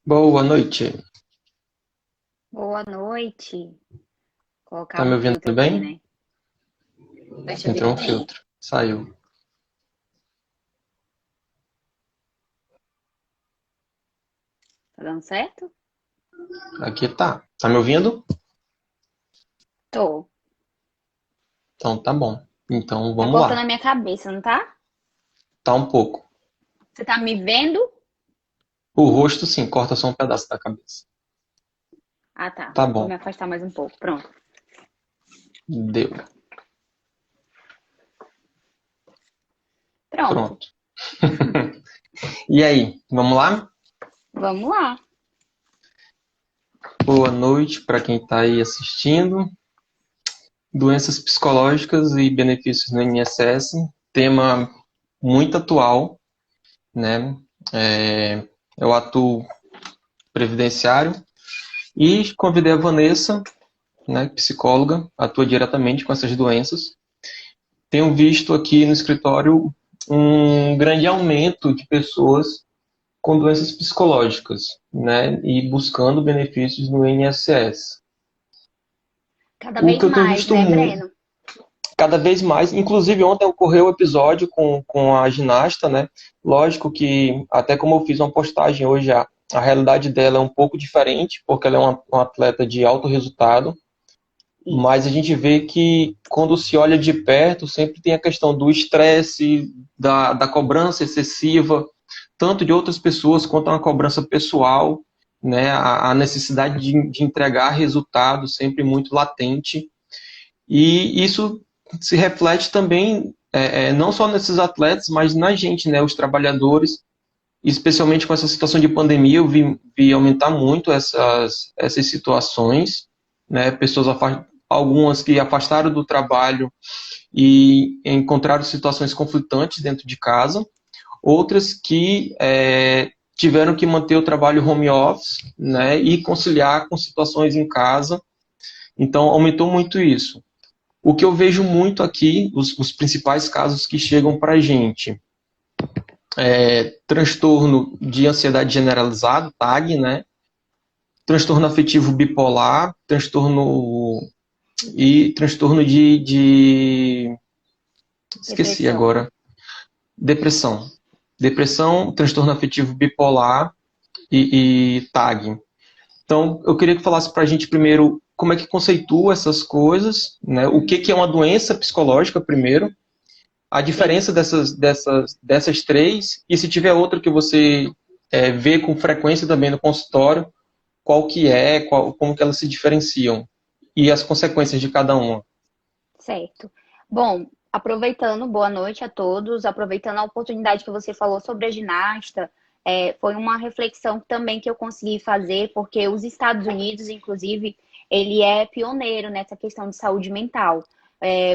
Boa noite. Boa noite. Tá Colocar me um ouvindo filtro aqui, bem? né? Tô te Entrou ouvindo um bem. filtro. Saiu. Tá dando certo? Aqui tá. Tá me ouvindo? Tô. Então tá bom. Então Tá vamos cortando a lá. minha cabeça, não tá? Tá um pouco. Você tá me vendo? O rosto sim, corta só um pedaço da cabeça. Ah, tá. Tá Vou bom. me afastar mais um pouco. Pronto. Deu. Pronto. Pronto. E aí, vamos lá? Vamos lá. Boa noite para quem tá aí assistindo. Doenças psicológicas e benefícios no INSS. Tema muito atual, né? Eu atuo previdenciário e convidei a Vanessa, né, psicóloga, atua diretamente com essas doenças. Tenho visto aqui no escritório um grande aumento de pessoas com doenças psicológicas, né, e buscando benefícios no INSS. Cada O que vez eu tenho mais, visto né, Breno? cada vez mais, inclusive ontem ocorreu o episódio com a ginasta, né? Lógico que, até como eu fiz uma postagem hoje, a realidade dela é um pouco diferente, porque ela é uma atleta de alto resultado, mas Isso. a gente vê que quando se olha de perto, sempre tem a questão do estresse, da cobrança excessiva, tanto de outras pessoas quanto uma cobrança pessoal, né? A necessidade de entregar resultados sempre muito latente. E isso se reflete também, não só nesses atletas, mas na gente, né? Os trabalhadores, especialmente com essa situação de pandemia, eu vi aumentar muito essas situações, né? Algumas que afastaram do trabalho e encontraram situações conflitantes dentro de casa, outras que tiveram que manter o trabalho home office, né? E conciliar com situações em casa. Então, aumentou muito isso. O que eu vejo muito aqui, os principais casos que chegam para a gente, transtorno de ansiedade generalizado, TAG, né? Transtorno afetivo bipolar, transtorno esqueci Depressão. agora, depressão. Depressão, transtorno afetivo bipolar e TAG. Então, eu queria que falasse para a gente primeiro como é que conceitua essas coisas, né? O que é uma doença psicológica primeiro, a diferença Isso. dessas três, e se tiver outra que você vê com frequência também no consultório, qual que é, como que elas se diferenciam e as consequências de cada uma. Certo. Bom, aproveitando, boa noite a todos. Aproveitando a oportunidade que você falou sobre a ginasta, foi uma reflexão também que eu consegui fazer, porque os Estados Unidos, inclusive, ele é pioneiro nessa questão de saúde mental.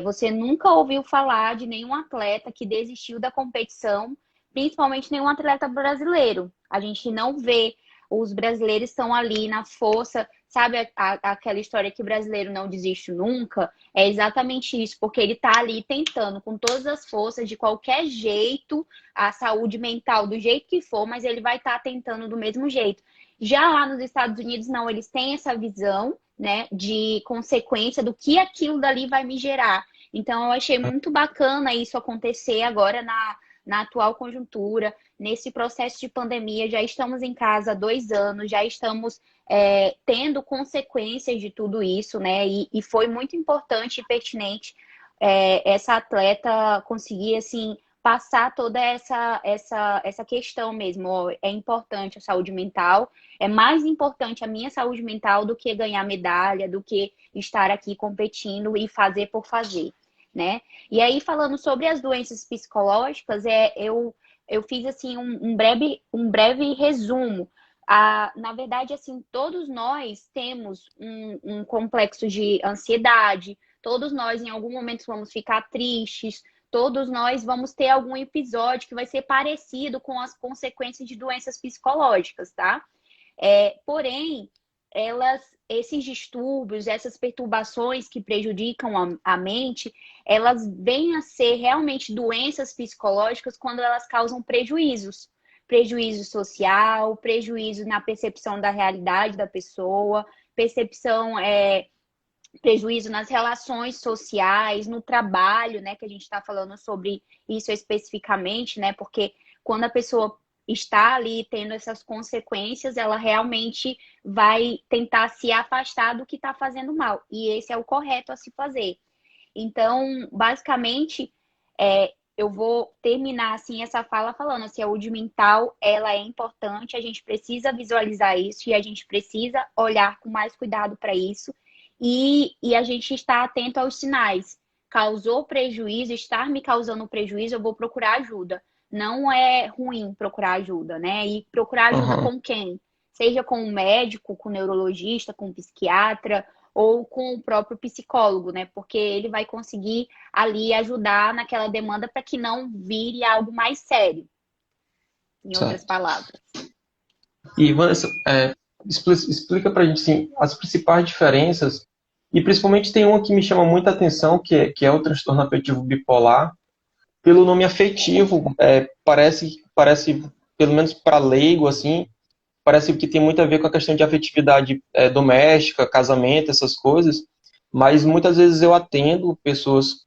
Você nunca ouviu falar de nenhum atleta que desistiu da competição, principalmente nenhum atleta brasileiro. A gente não vê os brasileiros estão ali na força, sabe aquela história que o brasileiro não desiste nunca? É exatamente isso, porque ele está ali tentando com todas as forças, de qualquer jeito, a saúde mental, do jeito que for, mas ele vai estar tentando do mesmo jeito. Já lá nos Estados Unidos, não, eles têm essa visão, né, de consequência do que aquilo dali vai me gerar. Então, eu achei muito bacana isso acontecer agora na atual conjuntura, nesse processo de pandemia. Já estamos em casa há 2 anos, já estamos tendo consequências de tudo isso, né? E foi muito importante e pertinente essa atleta conseguir, assim, passar toda essa questão mesmo. Ó, é importante a saúde mental, é mais importante a minha saúde mental do que ganhar medalha, do que estar aqui competindo e fazer por fazer, né? E aí, falando sobre as doenças psicológicas, eu fiz assim um breve resumo. Na verdade, assim, todos nós temos um complexo de ansiedade, todos nós em algum momento vamos ficar tristes, todos nós vamos ter algum episódio que vai ser parecido com as consequências de doenças psicológicas, tá? Porém, esses distúrbios, essas perturbações que prejudicam a mente, elas vêm a ser realmente doenças psicológicas quando elas causam prejuízos. prejuízo social, prejuízo na percepção da realidade da pessoa, prejuízo nas relações sociais, no trabalho, né, que a gente está falando sobre isso especificamente, né, porque quando a pessoa está ali tendo essas consequências, ela realmente vai tentar se afastar do que está fazendo mal, e esse é o correto a se fazer. Então, basicamente, eu vou terminar assim essa fala falando, a saúde mental, ela é importante, a gente precisa visualizar isso e a gente precisa olhar com mais cuidado para isso e a gente está atento aos sinais. Causou prejuízo, estar me causando prejuízo, eu vou procurar ajuda. Não é ruim procurar ajuda, né? E procurar ajuda Aham. com quem? Seja com um médico, com um neurologista, com um psiquiatra ou com o próprio psicólogo, né? Porque ele vai conseguir ali ajudar naquela demanda para que não vire algo mais sério, em outras Certo. palavras. E, Vanessa, explica pra gente, assim, as principais diferenças, e principalmente tem uma que me chama muita atenção, que é o transtorno afetivo bipolar, pelo nome afetivo, parece, pelo menos para leigo, assim, parece que tem muito a ver com a questão de afetividade doméstica, casamento, essas coisas, mas muitas vezes eu atendo pessoas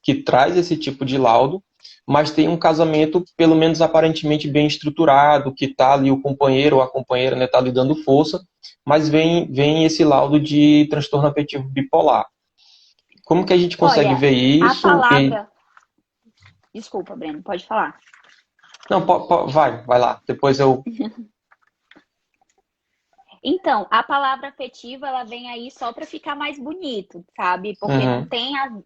que traz esse tipo de laudo, mas tem um casamento, pelo menos aparentemente bem estruturado, que está ali o companheiro ou a companheira, né, tá lhe dando força, mas vem esse laudo de transtorno afetivo bipolar. Como que a gente consegue Olha, ver a isso? palavra. Desculpa, Breno, pode falar. Não, vai lá. Depois eu. Então, a palavra afetiva, ela vem aí só para ficar mais bonito, sabe? Porque Uhum,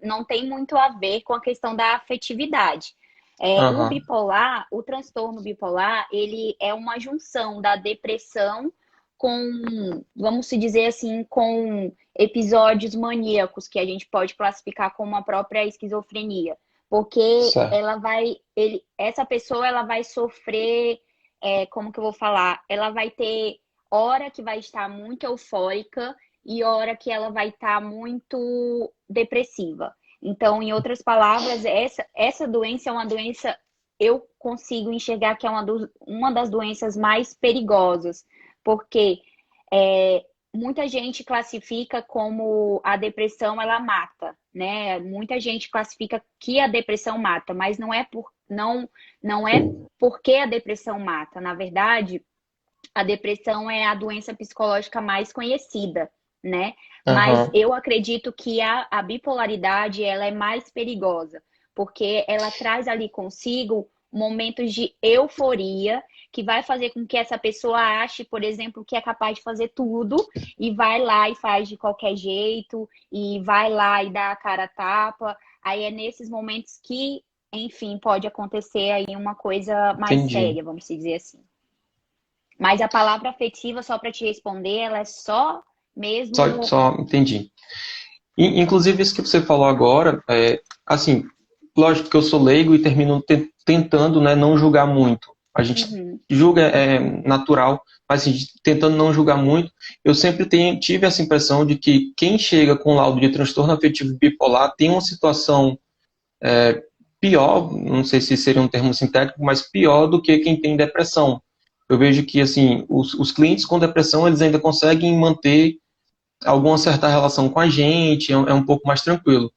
não tem muito a ver com a questão da afetividade. O aham, bipolar, o transtorno bipolar, ele é uma junção da depressão com, vamos se dizer assim, com episódios maníacos, que a gente pode classificar como a própria esquizofrenia. Porque certo. essa pessoa, ela vai sofrer, como que eu vou falar? Ela vai ter hora que vai estar muito eufórica e hora que ela vai estar muito depressiva. Então, em outras palavras, essa doença é uma doença, eu consigo enxergar que é uma das doenças mais perigosas, porque muita gente classifica como a depressão ela mata, né? Muita gente classifica que a depressão mata, mas não é porque a depressão mata. Na verdade, a depressão é a doença psicológica mais conhecida, né? Mas Aham, eu acredito que a bipolaridade ela é mais perigosa, porque ela traz ali consigo momentos de euforia que vai fazer com que essa pessoa ache, por exemplo, que é capaz de fazer tudo e vai lá e faz de qualquer jeito e vai lá e dá a cara a tapa. Aí é nesses momentos que, enfim, pode acontecer aí uma coisa mais entendi. séria, vamos dizer assim. Mas a palavra afetiva, só para te responder, ela é só mesmo. Só entendi. Inclusive, isso que você falou agora, assim, lógico que eu sou leigo e termino tentando, né, não julgar muito. A gente Uhum. julga, é natural, mas assim, tentando não julgar muito, eu sempre tive essa impressão de que quem chega com laudo de transtorno afetivo bipolar tem uma situação pior, não sei se seria um termo sintético, mas pior do que quem tem depressão. Eu vejo que, assim, os clientes com depressão, eles ainda conseguem manter alguma certa relação com a gente, é um pouco mais tranquilo.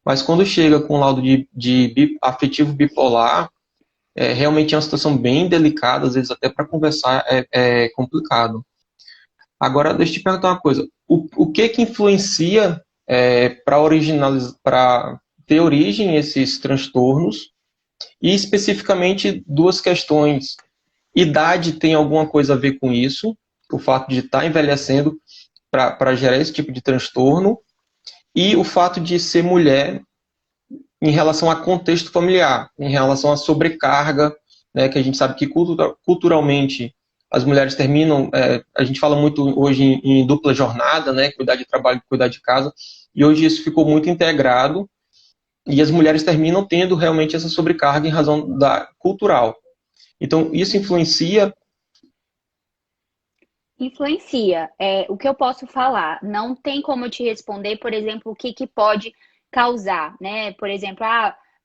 Mas quando chega com laudo de afetivo bipolar, realmente é uma situação bem delicada, às vezes até para conversar é complicado. Agora, deixa eu te perguntar uma coisa. O que que influencia para ter origem esses transtornos? E especificamente duas questões. Idade tem alguma coisa a ver com isso? O fato de estar envelhecendo para gerar esse tipo de transtorno? E o fato de ser mulher em relação a contexto familiar, em relação à sobrecarga, né, que a gente sabe que culturalmente as mulheres terminam, a gente fala muito hoje em dupla jornada, né, cuidar de trabalho e cuidar de casa, e hoje isso ficou muito integrado, e as mulheres terminam tendo realmente essa sobrecarga em razão da cultural. Então, isso influencia. Influencia. O que eu posso falar? Não tem como eu te responder, por exemplo, o que pode causar, né? Por exemplo,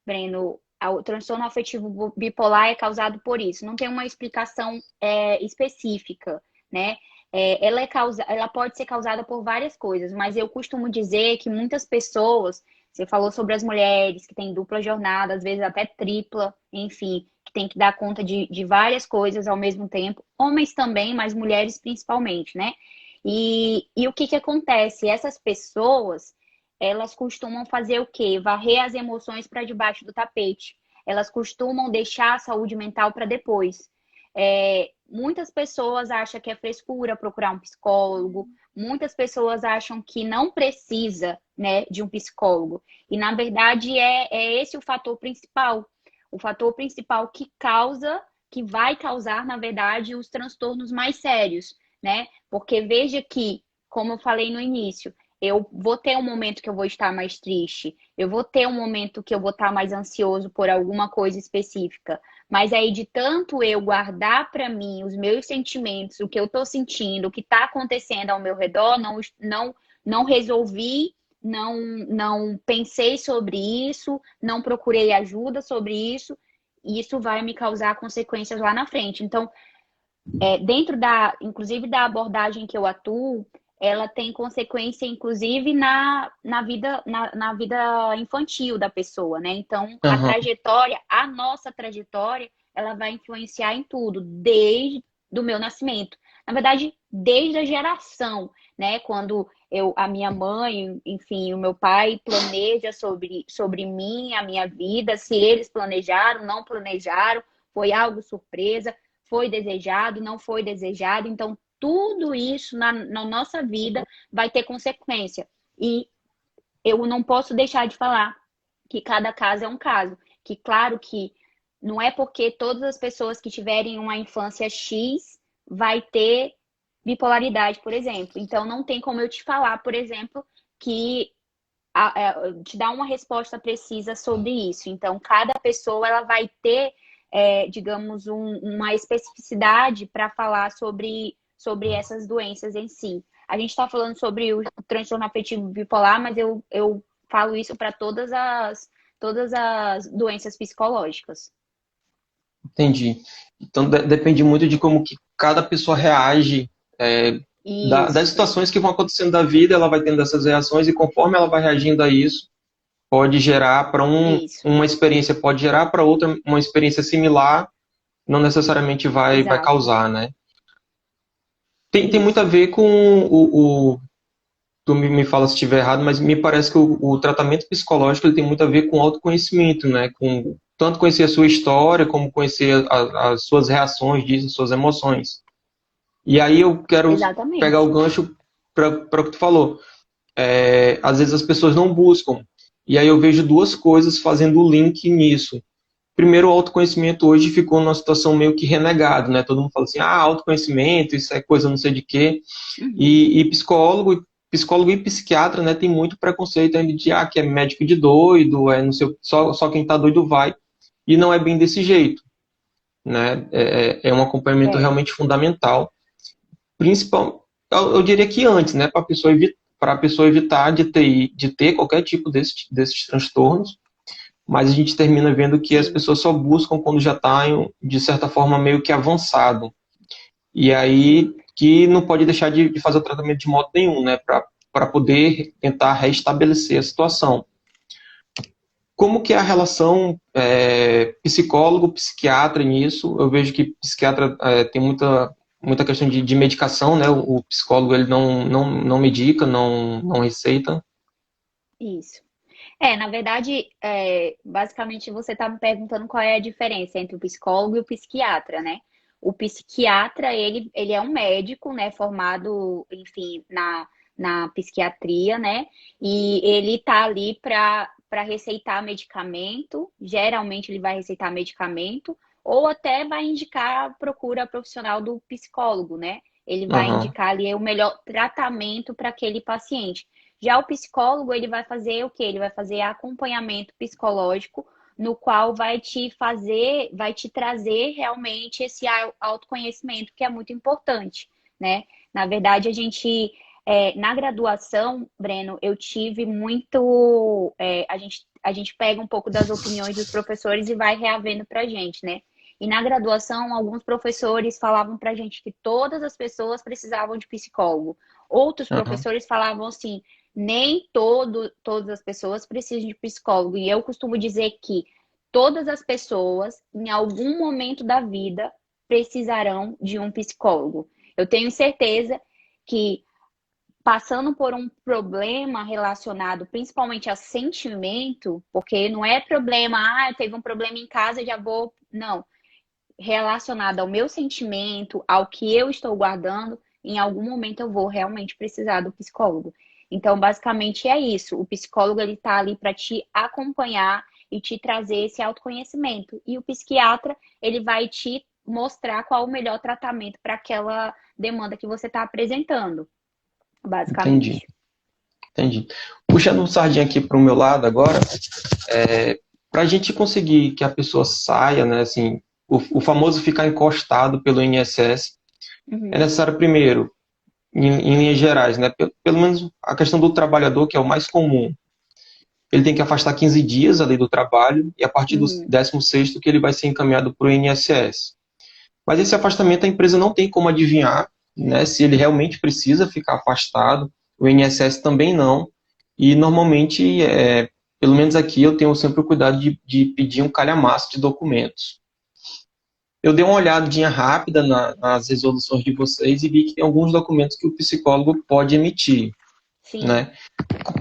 Breno, O transtorno afetivo bipolar é causado por isso. Não tem uma explicação específica, né? Ela pode ser causada por várias coisas, mas eu costumo dizer que muitas pessoas, você falou sobre as mulheres que têm dupla jornada, às vezes até tripla, enfim, que tem que dar conta de várias coisas ao mesmo tempo, homens também, mas mulheres principalmente, né? E o que acontece? Essas pessoas, elas costumam fazer o quê? Varrer as emoções para debaixo do tapete. Elas costumam deixar a saúde mental para depois. Muitas pessoas acham que é frescura procurar um psicólogo, muitas pessoas acham que não precisa, né, de um psicólogo. E, na verdade, é esse o fator principal. O fator principal que vai causar, na verdade, os transtornos mais sérios, né? Porque veja que, como eu falei no início, eu vou ter um momento que eu vou estar mais triste, eu vou ter um momento que eu vou estar mais ansioso por alguma coisa específica. Mas aí, de tanto eu guardar para mim os meus sentimentos, o que eu estou sentindo, o que está acontecendo ao meu redor, não resolvi, não pensei sobre isso, não procurei ajuda sobre isso, e isso vai me causar consequências lá na frente. Então, dentro inclusive da abordagem que eu atuo, ela tem consequência, inclusive, na vida infantil da pessoa, né? Então, Aham. a nossa trajetória, ela vai influenciar em tudo, desde o meu nascimento. Na verdade, desde a geração, né? Quando a minha mãe, enfim, o meu pai planeja sobre mim, a minha vida, se eles planejaram, não planejaram, foi algo surpresa, foi desejado, não foi desejado. Então, tudo isso na nossa vida vai ter consequência. E eu não posso deixar de falar que cada caso é um caso. Que, claro que não é porque todas as pessoas que tiverem uma infância X vai ter bipolaridade, por exemplo. Então, não tem como eu te falar, por exemplo, que te dar uma resposta precisa sobre isso. Então, cada pessoa ela vai ter, digamos, uma especificidade para falar sobre essas doenças em si. A gente está falando sobre o transtorno afetivo bipolar, mas eu falo isso para todas as doenças psicológicas. Entendi. Então depende muito de como que cada pessoa reage, das Isso, situações que vão acontecendo da vida, ela vai tendo essas reações e conforme ela vai reagindo a isso, pode gerar para isso, uma experiência, pode gerar para outra uma experiência similar, não necessariamente vai exato, causar, né? Tem muito a isso. ver com tu me fala se estiver errado, mas me parece que o tratamento psicológico ele tem muito a ver com autoconhecimento, né? Com tanto conhecer a sua história, como conhecer as suas reações disso, as suas emoções. E aí eu quero pegar o Exatamente. gancho para o que tu falou. Às vezes as pessoas não buscam. E aí eu vejo duas coisas fazendo o link nisso. Primeiro, o autoconhecimento hoje ficou numa situação meio que renegado, né? Todo mundo fala assim, autoconhecimento, isso é coisa não sei de quê. Uhum. E psicólogo e psiquiatra, né, tem muito preconceito ainda de que é médico de doido, não sei, só quem tá doido vai. E não é bem desse jeito, né? É um acompanhamento É, realmente fundamental. Principal, eu diria que antes, né, para a pessoa evitar de ter qualquer tipo desses transtornos, mas a gente termina vendo que as sim. pessoas só buscam quando já está, de certa forma, meio que avançado. E aí que não pode deixar de fazer o tratamento de modo nenhum, né? Para poder tentar restabelecer a situação. Como que é a relação psicólogo-psiquiatra nisso? Eu vejo que psiquiatra tem muita questão de medicação, né? O psicólogo ele não medica, não receita. Isso. Na verdade, basicamente você está me perguntando qual é a diferença entre o psicólogo e o psiquiatra, né? O psiquiatra, ele é um médico, né, formado, enfim, na psiquiatria, né? E ele está ali para receitar medicamento, geralmente ele vai receitar medicamento, ou até vai indicar a procura profissional do psicólogo, né? Ele vai Aham. indicar ali o melhor tratamento para aquele paciente. Já o psicólogo, ele vai fazer o quê? Ele vai fazer acompanhamento psicológico, no qual vai te trazer realmente esse autoconhecimento, que é muito importante, né? Na verdade, na graduação, Breno, eu tive muito. A gente a gente pega um pouco das opiniões dos professores e vai reavendo pra gente, né? E na graduação, alguns professores falavam pra gente que todas as pessoas precisavam de psicólogo. Outros Aham, professores falavam assim, nem todas as pessoas precisam de psicólogo. E eu costumo dizer que todas as pessoas, em algum momento da vida, precisarão de um psicólogo. Eu tenho certeza que passando por um problema relacionado principalmente a sentimento, porque não é problema, teve um problema em casa, já vou. Não. Relacionado ao meu sentimento, ao que eu estou guardando, em algum momento eu vou realmente precisar do psicólogo. Então, basicamente é isso. O psicólogo ele está ali para te acompanhar e te trazer esse autoconhecimento. E o psiquiatra, ele vai te mostrar qual o melhor tratamento para aquela demanda que você está apresentando, entendi, basicamente. entendi. Puxando um sardinha aqui para o meu lado agora, para a gente conseguir que a pessoa saia, né, assim, o famoso ficar encostado pelo INSS, é Uhum, necessário primeiro, em linhas gerais, né, pelo menos a questão do trabalhador, que é o mais comum, ele tem que afastar 15 dias ali do trabalho e a partir do uhum, 16º que ele vai ser encaminhado para o INSS. Mas esse afastamento a empresa não tem como adivinhar, né, se ele realmente precisa ficar afastado, o INSS também não, e normalmente, pelo menos aqui, eu tenho sempre o cuidado de pedir um calhamaço de documentos. Eu dei uma olhadinha rápida nas resoluções de vocês e vi que tem alguns documentos que o psicólogo pode emitir, sim, né?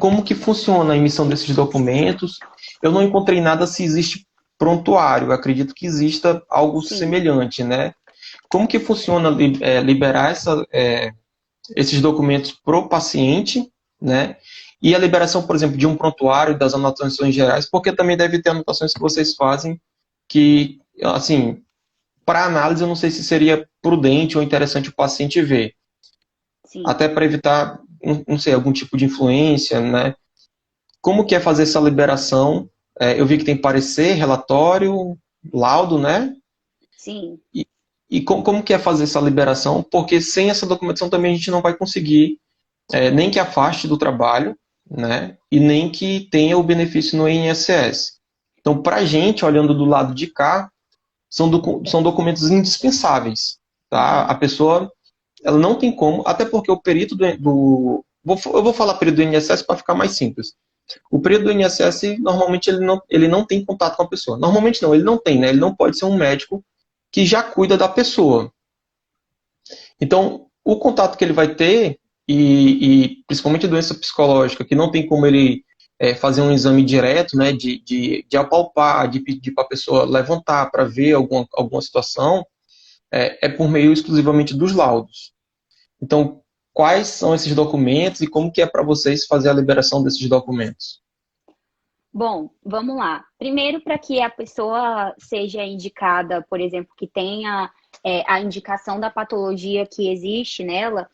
Como que funciona a emissão desses documentos? Eu não encontrei nada se existe prontuário, eu acredito que exista algo sim, semelhante, né? Como que funciona liberar esses documentos para o paciente, né? E a liberação, por exemplo, de um prontuário, das anotações gerais, porque também deve ter anotações que vocês fazem que, assim, para análise, eu não sei se seria prudente ou interessante o paciente ver, sim. até para evitar, não sei, algum tipo de influência, né? Como que é fazer essa liberação? Eu vi que tem parecer, relatório, laudo, né? Sim. E, como que é fazer essa liberação? Porque sem essa documentação também a gente não vai conseguir nem que afaste do trabalho, né? E nem que tenha o benefício no INSS. Então, para a gente, olhando do lado de cá, são documentos indispensáveis, tá? Uhum. A pessoa, ela não tem como, até porque o perito eu vou falar perito do INSS para ficar mais simples. O perito do INSS, normalmente, ele não tem contato com a pessoa. Normalmente não, ele não tem, né? Ele não pode ser um médico que já cuida da pessoa. Então, o contato que ele vai ter, e principalmente doença psicológica, que não tem como ele fazer um exame direto, né, de apalpar, de pedir para a pessoa levantar para ver alguma situação, é por meio exclusivamente dos laudos. Então, quais são esses documentos e como que é para vocês fazer a liberação desses documentos? Bom, vamos lá. Primeiro, para que a pessoa seja indicada, por exemplo, que tenha a indicação da patologia que existe nela,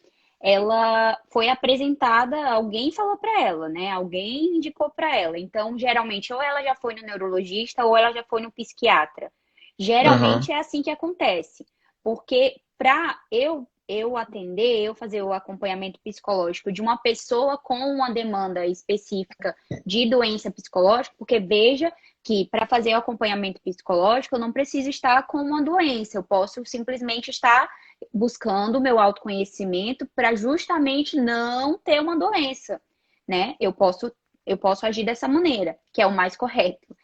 ela foi apresentada, alguém falou para ela, né? Alguém indicou para ela. Então, geralmente, ou ela já foi no neurologista ou ela já foi no psiquiatra. Aham, Geralmente é assim que acontece. Porque para eu atender, eu fazer o acompanhamento psicológico de uma pessoa com uma demanda específica de doença psicológica, porque veja que para fazer o acompanhamento psicológico eu não preciso estar com uma doença, eu posso simplesmente estar buscando o meu autoconhecimento para justamente não ter uma doença, né? Eu posso agir dessa maneira, que é o mais correto.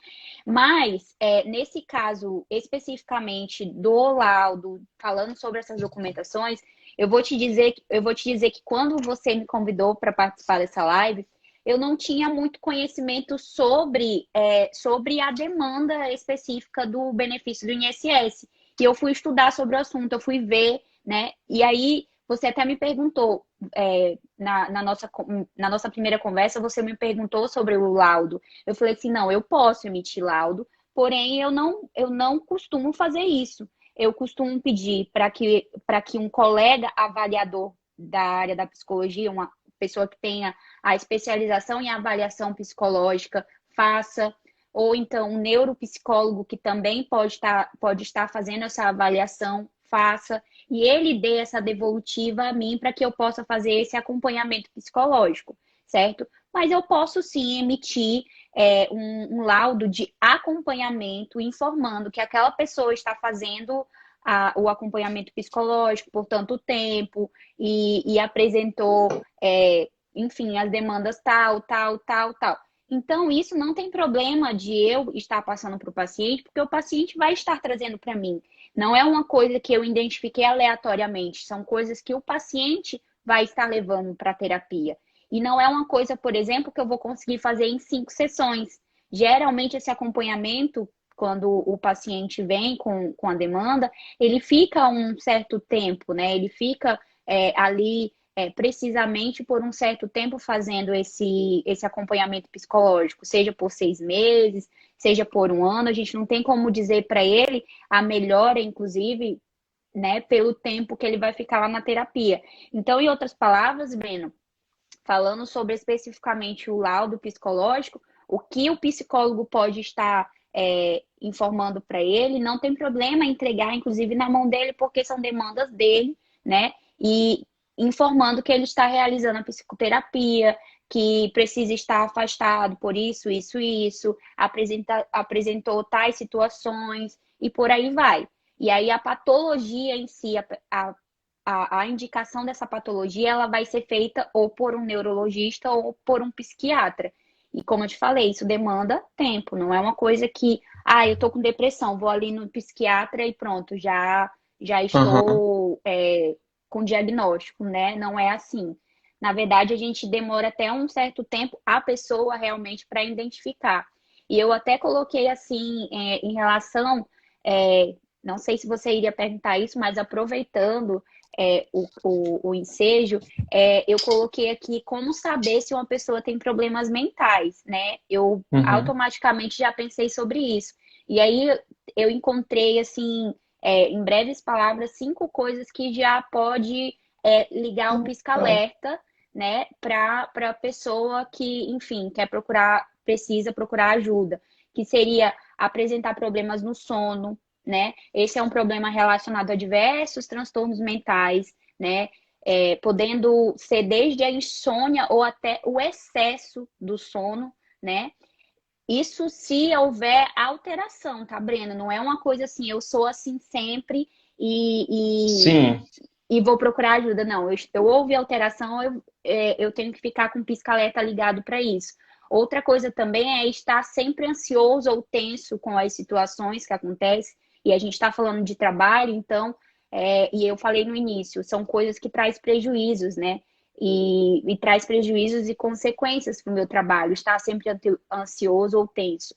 Mas, nesse caso especificamente do laudo, falando sobre essas documentações, eu vou te dizer que quando você me convidou para participar dessa live, eu não tinha muito conhecimento sobre a demanda específica do benefício do INSS. E eu fui estudar sobre o assunto, eu fui ver, né? E aí você até me perguntou, na nossa primeira conversa, você me perguntou sobre o laudo. Eu falei assim, não, eu posso emitir laudo, porém eu não costumo fazer isso. Eu costumo pedir para que um colega avaliador da área da psicologia, uma pessoa que tenha a especialização em avaliação psicológica, faça, ou então um neuropsicólogo que também pode estar fazendo essa avaliação, faça, e ele dê essa devolutiva a mim para que eu possa fazer esse acompanhamento psicológico, certo? Mas eu posso sim emitir. um laudo de acompanhamento informando que aquela pessoa está fazendo o acompanhamento psicológico por tanto tempo e apresentou, enfim, as demandas tal, tal, tal, tal. Então, isso não tem problema de eu estar passando para o paciente, porque o paciente vai estar trazendo para mim. Não é uma coisa que eu identifiquei aleatoriamente, são coisas que o paciente vai estar levando para a terapia. E não é uma coisa, por exemplo, que eu vou conseguir fazer em 5 sessões. Geralmente, esse acompanhamento, quando o paciente vem com a demanda, ele fica um certo tempo, né? Ele fica ali precisamente por um certo tempo fazendo esse acompanhamento psicológico, seja por 6 meses, seja por um ano. A gente não tem como dizer para ele a melhora, inclusive, né, pelo tempo que ele vai ficar lá na terapia. Então, em outras palavras, Breno, falando sobre especificamente o laudo psicológico, o que o psicólogo pode estar informando para ele, não tem problema entregar, inclusive, na mão dele, porque são demandas dele, né? E informando que ele está realizando a psicoterapia, que precisa estar afastado por isso, isso, isso, apresentou tais situações e por aí vai. E aí a patologia em si, a indicação dessa patologia, ela vai ser feita ou por um neurologista ou por um psiquiatra. E como eu te falei, isso demanda tempo, não é uma coisa que, eu tô com depressão, vou ali no psiquiatra e pronto, já Aham. estou com diagnóstico, né? Não é assim. Na verdade, a gente demora até um certo tempo a pessoa realmente para identificar. E eu até coloquei assim, em relação, não sei se você iria perguntar isso, mas aproveitando o ensejo, eu coloquei aqui como saber se uma pessoa tem problemas mentais, né? Eu Uhum. automaticamente já pensei sobre isso. E aí eu encontrei, assim, em breves palavras, 5 coisas que já pode ligar um pisca-alerta, né, para a pessoa que, enfim, precisa procurar ajuda, que seria apresentar problemas no sono, né? Esse é um problema relacionado a diversos transtornos mentais, né? Podendo ser desde a insônia ou até o excesso do sono, né? Isso se houver alteração, tá, Breno? Não é uma coisa assim, eu sou assim sempre e, e, Sim. e vou procurar ajuda. Não, eu houve alteração, eu tenho que ficar com o pisca-alerta ligado para isso. Outra coisa também é estar sempre ansioso ou tenso com as situações que acontecem. E a gente está falando de trabalho, então, e eu falei no início, são coisas que traz prejuízos, né? E traz prejuízos e consequências para o meu trabalho, estar sempre ansioso ou tenso.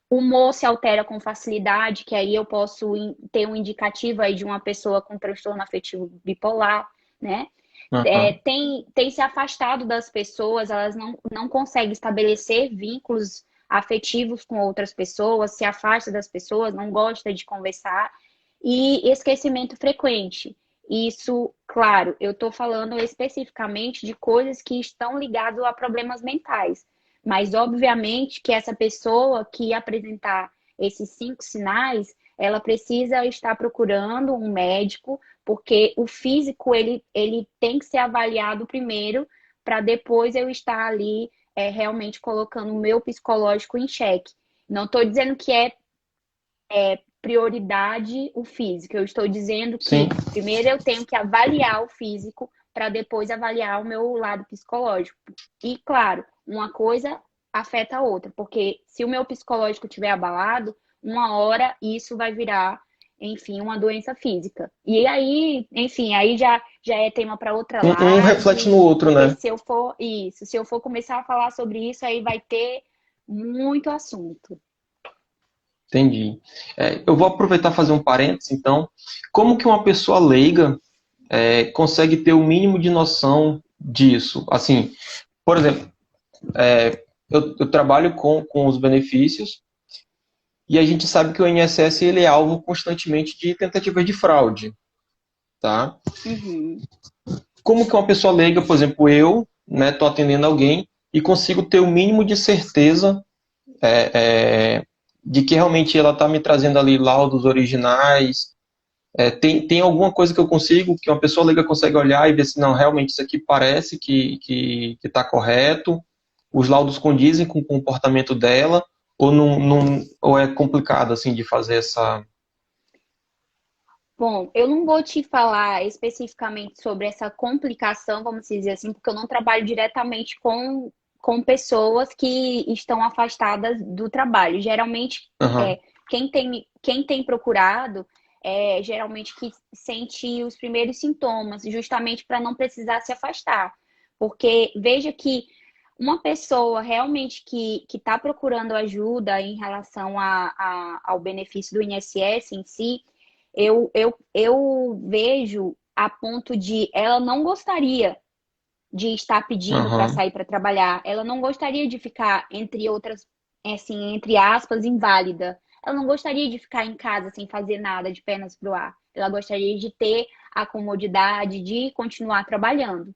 O humor se altera com facilidade, que aí eu posso ter um indicativo aí de uma pessoa com transtorno afetivo bipolar, né? Aham. Tem se afastado das pessoas, elas não conseguem estabelecer vínculos afetivos com outras pessoas, se afasta das pessoas, não gosta de conversar, e esquecimento frequente. Isso, claro, eu estou falando especificamente de coisas que estão ligadas a problemas mentais, mas obviamente que essa pessoa que apresentar esses 5 sinais, ela precisa estar procurando um médico, porque o físico ele tem que ser avaliado primeiro para depois eu estar ali realmente colocando o meu psicológico em xeque. Não estou dizendo que é prioridade o físico, eu estou dizendo Sim. que primeiro eu tenho que avaliar o físico para depois avaliar o meu lado psicológico. E claro, uma coisa afeta a outra, porque se o meu psicológico estiver abalado, uma hora isso vai virar, enfim, uma doença física. E aí, enfim, aí já é tema para outra Um reflete live, no outro, porque né? se eu for começar a falar sobre isso, aí vai ter muito assunto. Entendi. Eu vou aproveitar e fazer um parênteses, então. Como que uma pessoa leiga consegue ter o mínimo de noção disso? Assim, por exemplo, eu trabalho com os benefícios e a gente sabe que o INSS ele é alvo constantemente de tentativas de fraude, tá? Uhum. Como que uma pessoa leiga, por exemplo, eu, né, estou atendendo alguém e consigo ter o mínimo de certeza é, é, de que realmente ela está me trazendo ali laudos originais. Tem alguma coisa que eu consigo, que uma pessoa leiga consegue olhar e ver se não, realmente isso aqui parece que está correto. os laudos condizem com o comportamento dela ou ou é complicado assim de fazer essa. Bom, eu não vou te falar especificamente sobre essa complicação, vamos dizer assim, porque eu não trabalho diretamente com pessoas que estão afastadas do trabalho. Geralmente, Aham, quem tem procurado é geralmente que sente os primeiros sintomas, justamente para não precisar se afastar. Porque veja que uma pessoa realmente que está procurando ajuda em relação ao benefício do INSS em si, eu vejo a ponto de ela não gostaria de estar pedindo para aham, sair para trabalhar. Ela não gostaria de ficar, entre outras, assim, entre aspas, inválida. Ela não gostaria de ficar em casa sem fazer nada, de pernas pro ar. Ela gostaria de ter a comodidade de continuar trabalhando.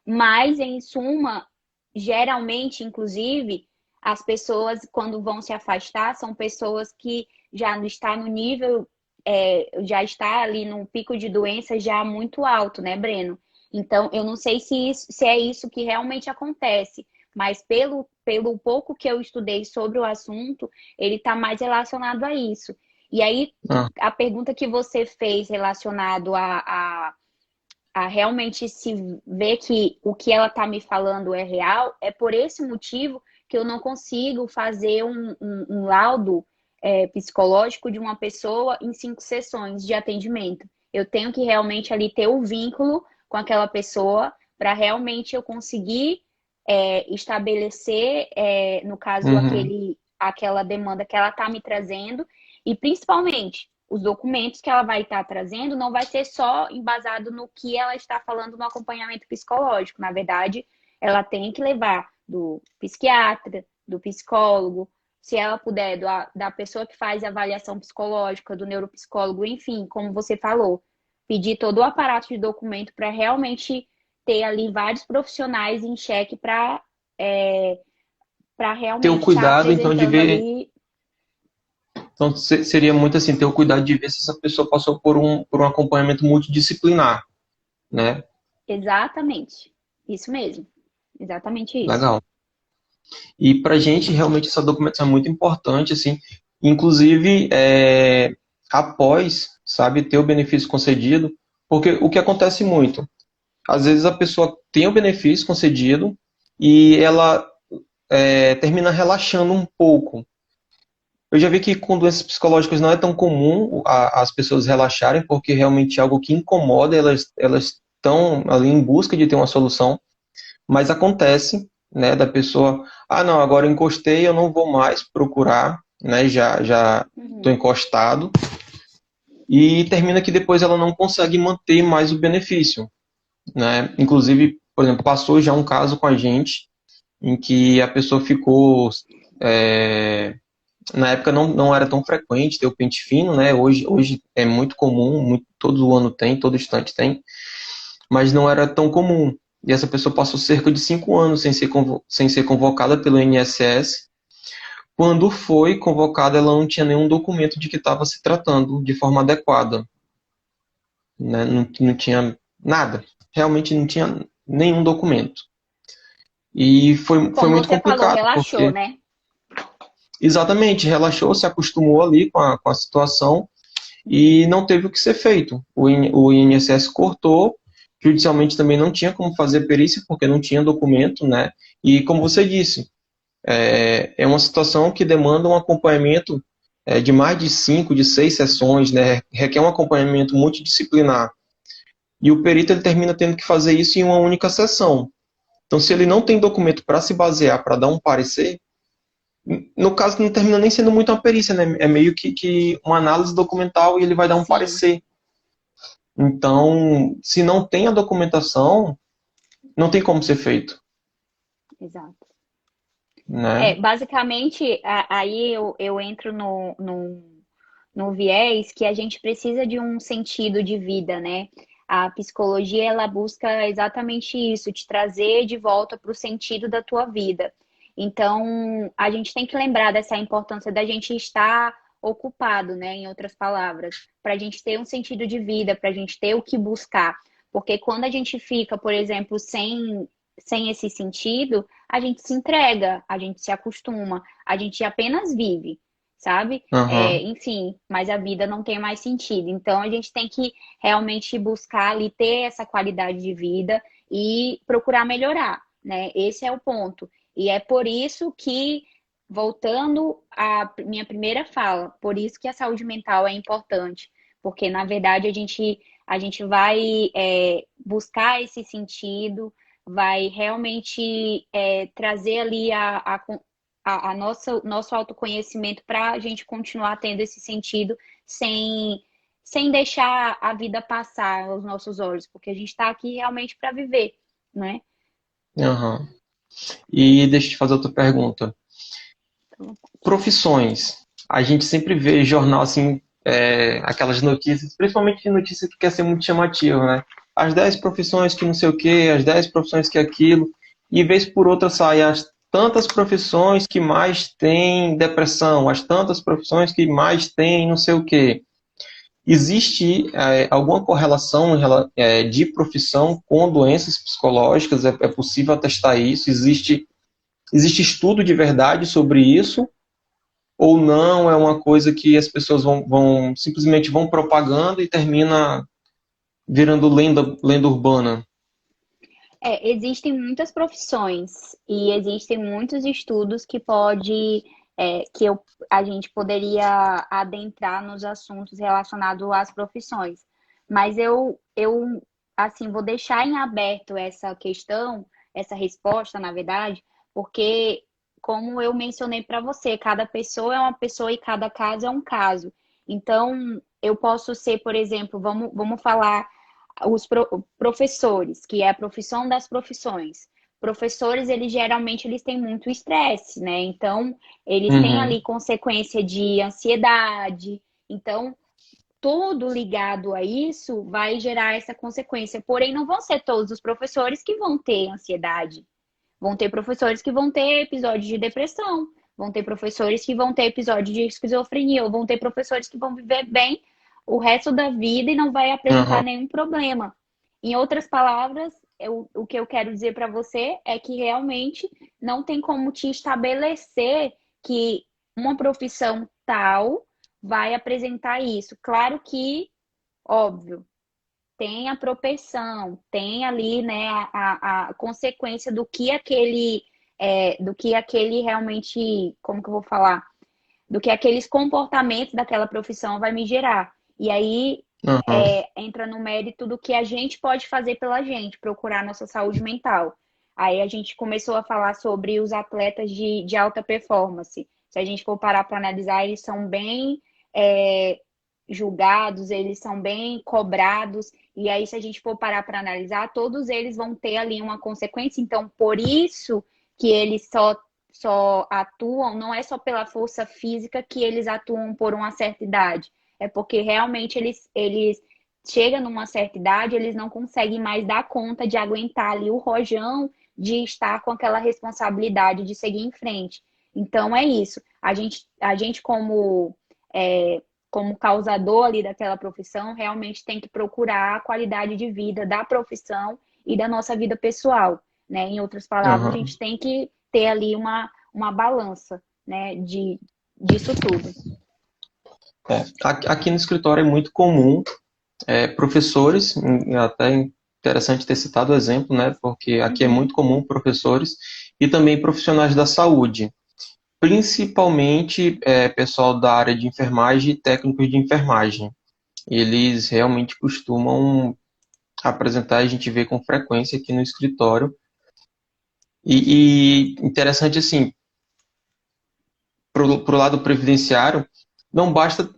Mas, em suma, geralmente, inclusive, as pessoas, quando vão se afastar, são pessoas que já está no nível, já está ali no pico de doença já muito alto, né, Breno? Então, eu não sei se é isso que realmente acontece, mas pelo pouco que eu estudei sobre o assunto, ele está mais relacionado a isso. E aí, ah, a pergunta que você fez relacionado a realmente se ver que o que ela está me falando é real, é por esse motivo que eu não consigo fazer um laudo psicológico de uma pessoa em 5 sessões de atendimento. Eu tenho que realmente ali ter o vínculo com aquela pessoa para realmente eu conseguir estabelecer, no caso, uhum. aquela demanda que ela está me trazendo e principalmente os documentos que ela vai estar trazendo não vai ser só embasado no que ela está falando no acompanhamento psicológico. Na verdade, ela tem que levar do psiquiatra, do psicólogo, se ela puder, da pessoa que faz a avaliação psicológica, do neuropsicólogo, enfim, como você falou, pedir todo o aparato de documento para realmente ter ali vários profissionais em xeque para Ter o realmente estar cuidado, então, de apresentando ver. ali. Então, seria muito assim, ter o cuidado de ver se essa pessoa passou por um acompanhamento multidisciplinar, né? Exatamente. Isso mesmo. Exatamente isso. Legal. E para a gente, realmente, essa documentação é muito importante, assim, inclusive, após, sabe, ter o benefício concedido, porque o que acontece muito, às vezes a pessoa tem o benefício concedido e ela termina relaxando um pouco. Eu já vi que com doenças psicológicas não é tão comum as pessoas relaxarem, porque realmente é algo que incomoda, elas estão ali em busca de ter uma solução, mas acontece, né, da pessoa, ah, não, agora eu encostei, eu não vou mais procurar, né, já estou Uhum. encostado, e termina que depois ela não consegue manter mais o benefício, né? Inclusive, por exemplo, passou já um caso com a gente em que a pessoa ficou, é, na época não era tão frequente ter o pente fino, né? Hoje é muito comum, todo ano tem, todo instante tem, mas não era tão comum. E essa pessoa passou cerca de 5 anos sem ser convocada pelo INSS. Quando foi convocada, ela não tinha nenhum documento de que estava se tratando de forma adequada, né? Não tinha nada, realmente não tinha nenhum documento. E foi Como muito você falou, complicado, relaxou, porque né? exatamente relaxou, se acostumou ali com a situação e não teve o que ser feito. O INSS cortou, judicialmente também não tinha como fazer perícia porque não tinha documento, né? E como você disse, é uma situação que demanda um acompanhamento de mais de 5, de 6 sessões, né? Requer um acompanhamento multidisciplinar. E o perito ele termina tendo que fazer isso em uma única sessão. Então, se ele não tem documento para se basear, para dar um parecer, no caso não termina nem sendo muito uma perícia, né? É meio que uma análise documental e ele vai dar um Sim, parecer. Então, se não tem a documentação, não tem como ser feito, exato. né? Basicamente, aí eu entro no viés que a gente precisa de um sentido de vida, né? A psicologia, ela busca exatamente isso, te trazer de volta para o sentido da tua vida. Então, a gente tem que lembrar dessa importância da gente estar ocupado, né? Em outras palavras, para a gente ter um sentido de vida, para a gente ter o que buscar. Porque quando a gente fica, por exemplo, sem sem esse sentido, a gente se entrega, a gente se acostuma, a gente apenas vive, sabe? Aham. Enfim, mas a vida não tem mais sentido. Então a gente tem que realmente buscar ali ter essa qualidade de vida e procurar melhorar, né? Esse é o ponto. E é por isso que, voltando à minha primeira fala, por isso que a saúde mental é importante, porque na verdade a gente vai buscar esse sentido, vai realmente trazer ali a nosso autoconhecimento para a gente continuar tendo esse sentido sem deixar a vida passar aos nossos olhos, porque a gente está aqui realmente para viver, né? Aham. E deixa eu te fazer outra pergunta. Então, Profissões. A gente sempre vê jornal assim, aquelas notícias, principalmente notícia que quer ser muito chamativa, né? As 10 profissões que não sei o quê, as 10 profissões que aquilo, e vez por outra sai as tantas profissões que mais têm depressão, as tantas profissões que mais têm não sei o quê. Existe alguma correlação de profissão com doenças psicológicas? É possível atestar isso? Existe estudo de verdade sobre isso? Ou não, é uma coisa que as pessoas simplesmente vão propagando e termina virando lenda urbana? existem muitas profissões e existem muitos estudos a gente poderia adentrar nos assuntos relacionados às profissões. Mas eu assim, vou deixar em aberto essa questão, essa resposta, na verdade, porque, como eu mencionei para você, cada pessoa é uma pessoa e cada caso é um caso. Então, eu posso ser, por exemplo, vamos falar professores, que é a profissão das profissões. Professores, eles têm muito estresse, né? Então, eles têm Uhum, ali consequência de ansiedade. Então, tudo ligado a isso vai gerar essa consequência. Porém, não vão ser todos os professores que vão ter ansiedade. Vão ter professores que vão ter episódios de depressão, vão ter professores que vão ter episódio de esquizofrenia, ou vão ter professores que vão viver bem o resto da vida e não vai apresentar aham, nenhum problema. Em outras palavras, o que eu quero dizer para você é que realmente não tem como te estabelecer que uma profissão tal vai apresentar isso. Claro que, óbvio, tem a propensão, tem ali, né, a consequência do que aquele realmente, como que eu vou falar? Do que aqueles comportamentos daquela profissão vai me gerar. E aí aham, entra no mérito do que a gente pode fazer pela gente, procurar nossa saúde mental. Aí a gente começou a falar sobre os atletas de alta performance. Se a gente for parar para analisar, eles são bem é, julgados, eles são bem cobrados. E aí, se a gente for parar para analisar, todos eles vão ter ali uma consequência. Então, por isso que eles só atuam, não é só pela força física que eles atuam por uma certa idade. É porque realmente eles chegam numa certa idade, eles não conseguem mais dar conta de aguentar ali o rojão de estar com aquela responsabilidade de seguir em frente. Então é isso. A gente como causador ali daquela profissão, realmente tem que procurar a qualidade de vida da profissão e da nossa vida pessoal, né? Em outras palavras, a aham. gente tem que ter ali uma balança, né, disso tudo. Aqui no escritório é muito comum professores, até interessante ter citado o exemplo, né? Porque aqui é Uhum. muito comum professores e também profissionais da saúde, principalmente pessoal da área de enfermagem e técnicos de enfermagem. Eles realmente costumam apresentar, a gente vê com frequência aqui no escritório. E interessante assim, pro lado previdenciário, não basta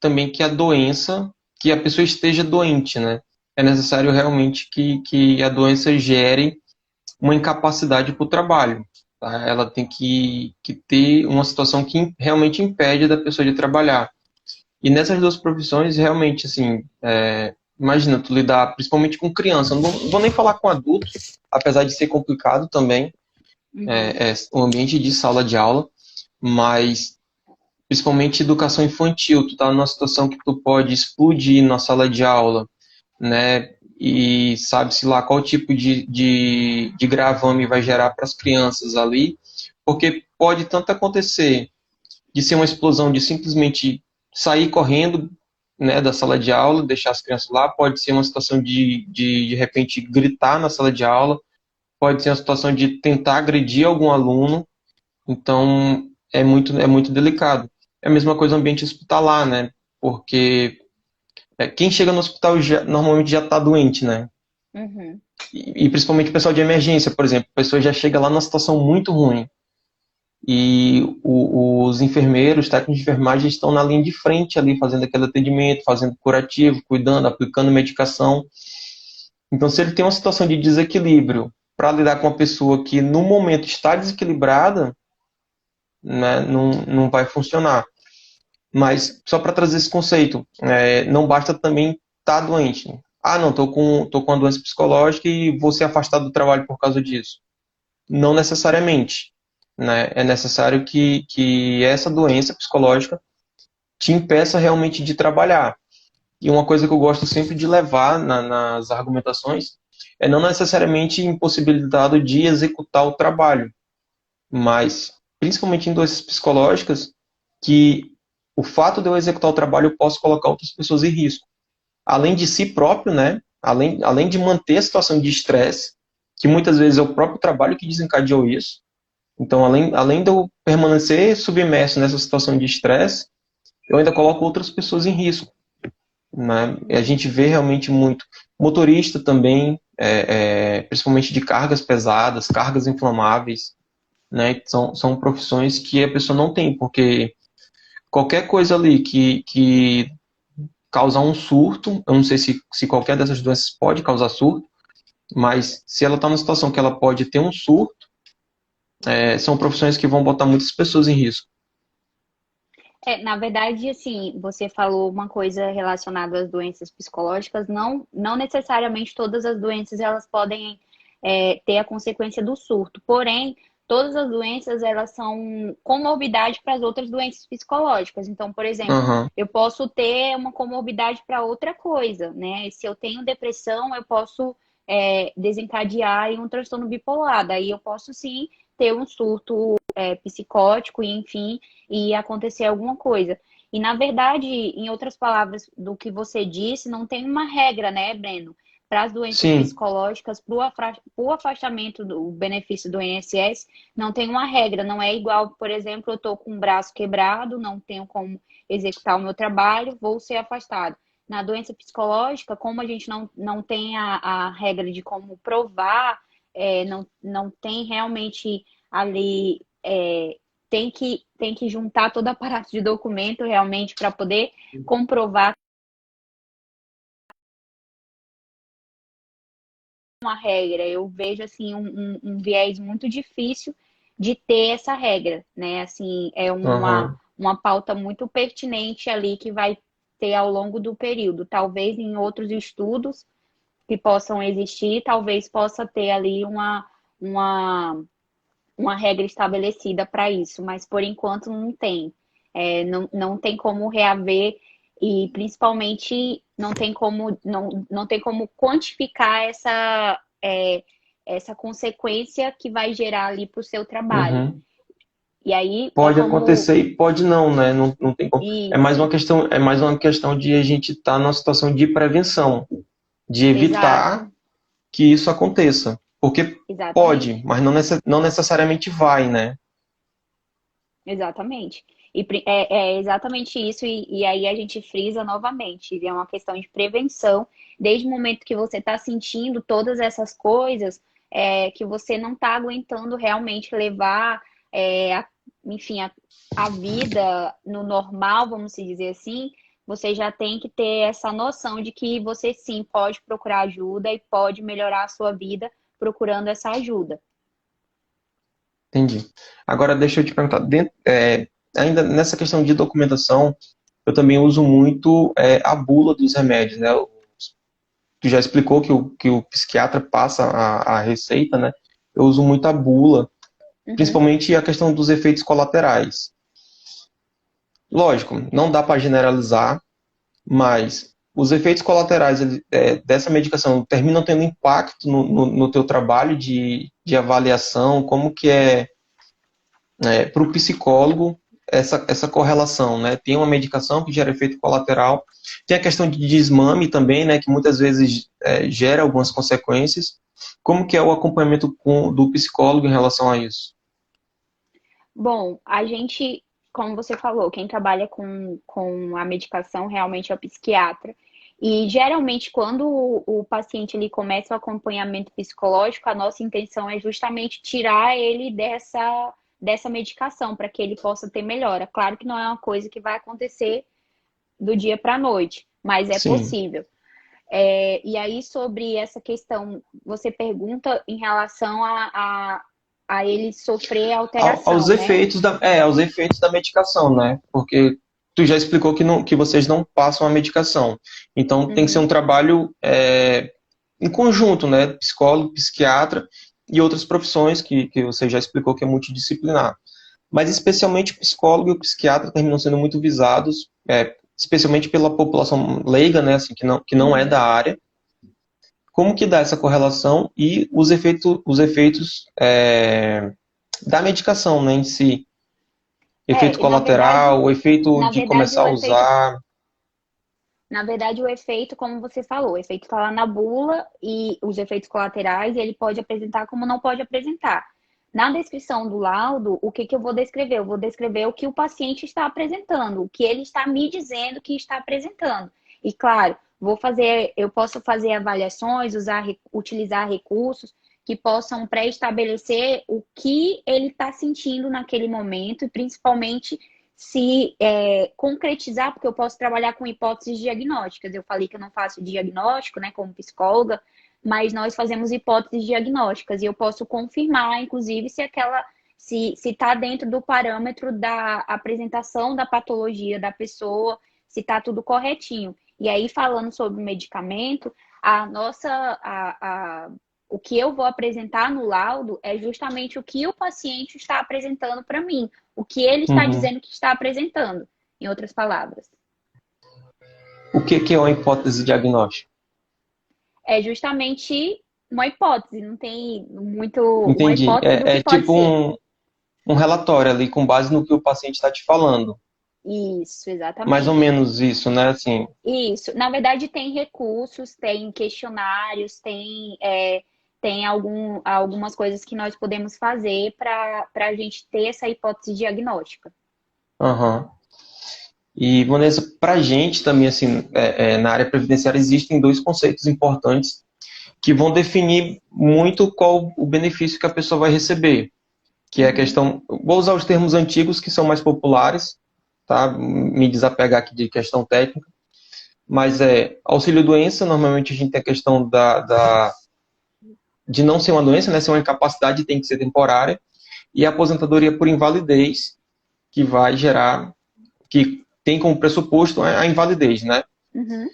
também que a pessoa esteja doente, né? É necessário realmente que a doença gere uma incapacidade para o trabalho. Tá? Ela tem que ter uma situação que realmente impede da pessoa de trabalhar. E nessas duas profissões, realmente, assim, imagina, tu lidar principalmente com criança, não vou nem falar com adulto, apesar de ser complicado também, Uhum. o ambiente de sala de aula, mas principalmente educação infantil, tu tá numa situação que tu pode explodir na sala de aula, né? e sabe-se lá qual tipo de gravame vai gerar para as crianças ali, porque pode tanto acontecer de ser uma explosão de simplesmente sair correndo, né, da sala de aula, deixar as crianças lá, pode ser uma situação de repente gritar na sala de aula, pode ser uma situação de tentar agredir algum aluno, então é muito delicado. É a mesma coisa no ambiente hospitalar, né? Porque quem chega no hospital normalmente já está doente, né? Uhum. E principalmente o pessoal de emergência, por exemplo, a pessoa já chega lá numa situação muito ruim. E os enfermeiros, técnicos de enfermagem estão na linha de frente ali, fazendo aquele atendimento, fazendo curativo, cuidando, aplicando medicação. Então, se ele tem uma situação de desequilíbrio para lidar com uma pessoa que no momento está desequilibrada, né, não vai funcionar. Mas só para trazer esse conceito, não basta também estar doente. Ah, não, tô com uma doença psicológica e vou ser afastado do trabalho por causa disso. Não necessariamente, né? É necessário que essa doença psicológica te impeça realmente de trabalhar. E uma coisa que eu gosto sempre de levar nas argumentações é não necessariamente impossibilitado de executar o trabalho, mas principalmente em doenças psicológicas, que o fato de eu executar o trabalho eu posso colocar outras pessoas em risco. Além de si próprio, né? Além de manter a situação de estresse, que muitas vezes é o próprio trabalho que desencadeou isso. Então, além de eu permanecer submerso nessa situação de estresse, eu ainda coloco outras pessoas em risco, né? E a gente vê realmente muito. Motorista também, principalmente de cargas pesadas, cargas inflamáveis, né? São profissões que a pessoa não tem, porque qualquer coisa ali que causar um surto, eu não sei se qualquer dessas doenças pode causar surto, mas se ela está numa situação que ela pode ter um surto, são profissões que vão botar muitas pessoas em risco. Na verdade, assim, você falou uma coisa relacionada às doenças psicológicas, não necessariamente todas as doenças elas podem ter a consequência do surto, porém, todas as doenças elas são comorbidade para as outras doenças psicológicas. Então, por exemplo, Aham, eu posso ter uma comorbidade para outra coisa, né? Se eu tenho depressão, eu posso desencadear em um transtorno bipolar, daí eu posso sim ter um surto psicótico, e enfim, e acontecer alguma coisa. E, na verdade, em outras palavras do que você disse, não tem uma regra, né, Breno? Para as doenças sim, psicológicas, para o afastamento do benefício do INSS, não tem uma regra. Não é igual, por exemplo, eu estou com o braço quebrado, não tenho como executar o meu trabalho, vou ser afastado. Na doença psicológica, como a gente não tem a regra de como provar, não tem realmente ali tem que juntar todo aparato de documento realmente para poder comprovar uma regra. Eu vejo assim um viés muito difícil de ter essa regra, né? Assim, é aham, uma pauta muito pertinente ali que vai ter ao longo do período. Talvez em outros estudos que possam existir, talvez possa ter ali uma uma regra estabelecida para isso, mas por enquanto não tem. Não tem como reaver e principalmente não tem como quantificar essa consequência que vai gerar ali para o seu trabalho. uhum. E aí é Pode como. acontecer e pode não, né? Não tem como. Isso, É mais uma questão de a gente estar numa situação de prevenção, de exato, evitar que isso aconteça. Porque pode, exatamente. mas não necessariamente vai, né? Exatamente. É exatamente isso, e aí a gente frisa novamente. É uma questão de prevenção. Desde o momento que você está sentindo todas essas coisas, que você não está aguentando realmente levar, enfim, a vida no normal, vamos se dizer assim, você já tem que ter essa noção de que você sim pode procurar ajuda e pode melhorar a sua vida procurando essa ajuda. Entendi. Agora, deixa eu te perguntar, ainda nessa questão de documentação, eu também uso muito a bula dos remédios, né? Tu já explicou que o psiquiatra passa a receita, né? Eu uso muito a bula, Uhum, principalmente a questão dos efeitos colaterais. Lógico, não dá para generalizar, mas os efeitos colaterais dessa medicação terminam tendo impacto no teu trabalho de avaliação? Como que para o psicólogo essa correlação, né? Tem uma medicação que gera efeito colateral, tem a questão de desmame também, né? Que muitas vezes gera algumas consequências. Como que é o acompanhamento do psicólogo em relação a isso? Bom, a gente, como você falou, quem trabalha com a medicação realmente é o psiquiatra. E geralmente, quando o paciente ele começa o acompanhamento psicológico, a nossa intenção é justamente tirar ele dessa medicação, para que ele possa ter melhora. Claro que não é uma coisa que vai acontecer do dia para a noite, mas é Sim. possível. E aí, sobre essa questão, você pergunta em relação a ele sofrer Aos alteração, né? efeitos aos efeitos da medicação, né? Porque tu já explicou que vocês não passam a medicação. Então tem que ser Uhum. um trabalho em conjunto, né? Psicólogo, psiquiatra e outras profissões que você já explicou que é multidisciplinar. Mas especialmente o psicólogo e o psiquiatra terminam sendo muito visados, especialmente pela população leiga, né? Assim, que não é Uhum. da área. Como que dá essa correlação e os efeitos da medicação, né, em si? Efeito Na verdade, colateral, o efeito na de verdade começar o a efeito, usar. na verdade o efeito, como você falou, o efeito está lá na bula e os efeitos colaterais ele pode apresentar como não pode apresentar. Na descrição do laudo, o que eu vou descrever? Eu vou descrever o que o paciente está apresentando, o que ele está me dizendo que está apresentando. E claro, eu posso fazer avaliações, utilizar recursos que possam pré-estabelecer o que ele está sentindo naquele momento e principalmente se concretizar, porque eu posso trabalhar com hipóteses diagnósticas. Eu falei que eu não faço diagnóstico, né, como psicóloga, mas nós fazemos hipóteses diagnósticas e eu posso confirmar, inclusive, se está dentro do parâmetro da apresentação da patologia da pessoa, se está tudo corretinho. E aí, falando sobre o medicamento, o que eu vou apresentar no laudo é justamente o que o paciente está apresentando para mim, o que ele está Uhum. dizendo que está apresentando, em outras palavras. O que é uma hipótese diagnóstica? É justamente uma hipótese, não tem muito uma Entendi. hipótese do que É pode tipo ser. um relatório ali, com base no que o paciente está te falando. Isso, Mais ou exatamente. menos isso, né? Assim, Isso. Na verdade, tem recursos, tem questionários, tem algumas coisas que nós podemos fazer para a gente ter essa hipótese diagnóstica. aham. E, Vanessa, para a gente também, assim, na área previdenciária, existem dois conceitos importantes que vão definir muito qual o benefício que a pessoa vai receber, que é a Uhum, questão, vou usar os termos antigos que são mais populares, tá? Me desapegar aqui de questão técnica, mas auxílio-doença, normalmente a gente tem a questão de não ser uma doença, né? Ser uma incapacidade, tem que ser temporária, e a aposentadoria por invalidez, que vai gerar, que tem como pressuposto a invalidez, né? uhum.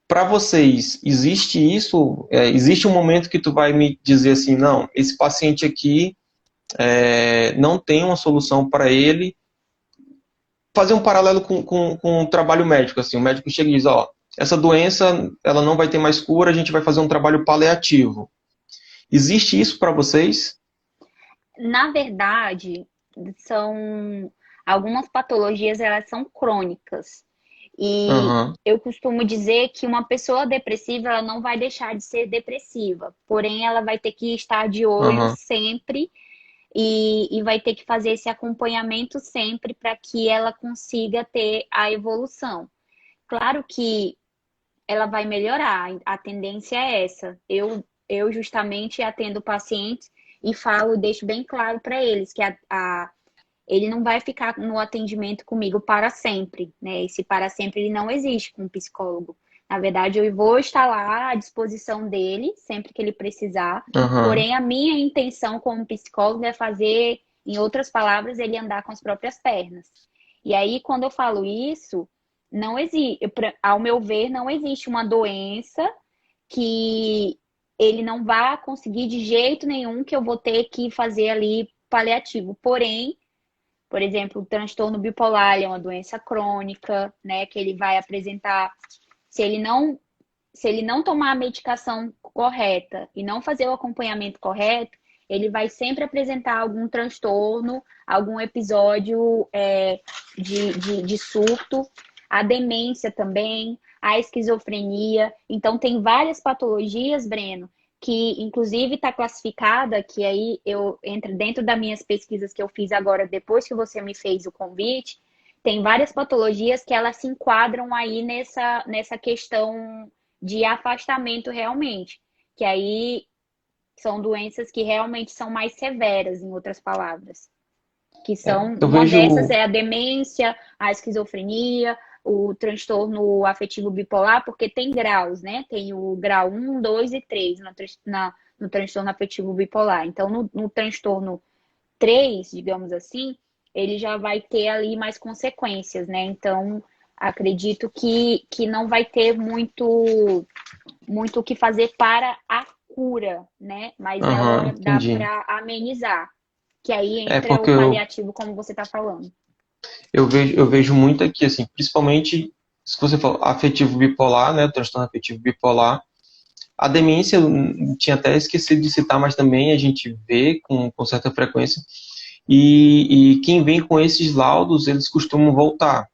Para vocês, existe isso? Existe um momento que tu vai me dizer assim, não, esse paciente aqui não tem uma solução para ele. Fazer um paralelo com o trabalho médico, assim, o médico chega e diz, ó, essa doença, ela não vai ter mais cura, a gente vai fazer um trabalho paliativo. Existe isso para vocês? Na verdade, são algumas patologias, elas são crônicas. E Aham, eu costumo dizer que uma pessoa depressiva, ela não vai deixar de ser depressiva, porém ela vai ter que estar de olho aham, sempre e vai ter que fazer esse acompanhamento sempre para que ela consiga ter a evolução. Claro que ela vai melhorar, a tendência é essa. Eu justamente atendo pacientes e falo, deixo bem claro para eles que ele não vai ficar no atendimento comigo para sempre, né? Esse para sempre ele não existe com um psicólogo. Na verdade, eu vou estar lá à disposição dele sempre que ele precisar. aham. Porém, a minha intenção como psicólogo é fazer, em outras palavras, ele andar com as próprias pernas. E aí, quando eu falo isso, não existe, ao meu ver, não existe uma doença que ele não vai conseguir de jeito nenhum que eu vou ter que fazer ali paliativo. Porém, por exemplo, o transtorno bipolar é uma doença crônica, né, que ele vai apresentar se ele não tomar a medicação correta e não fazer o acompanhamento correto, ele vai sempre apresentar algum transtorno, algum episódio de surto, a demência também, a esquizofrenia. Então, tem várias patologias, Breno, que inclusive está classificada, que aí eu entro dentro das minhas pesquisas que eu fiz agora, depois que você me fez o convite, tem várias patologias que elas se enquadram aí nessa questão de afastamento realmente, que aí são doenças que realmente são mais severas, em outras palavras. Que são, Eu uma dessas vejo. é a demência, a esquizofrenia, o transtorno afetivo bipolar, porque tem graus, né? Tem o grau 1, 2 e 3 no transtorno afetivo bipolar. Então, no transtorno 3, digamos assim, ele já vai ter ali mais consequências, né? Então, acredito que não vai ter muito o que fazer para a cura, né? Mas Aham, ela dá entendi. para amenizar, que aí É entra o porque paliativo, como você está falando. eu vejo muito aqui, assim, principalmente se você for afetivo bipolar, né, o transtorno afetivo bipolar. A demência, eu tinha até esquecido de citar, mas também a gente vê com certa frequência. E quem vem com esses laudos, eles costumam voltar.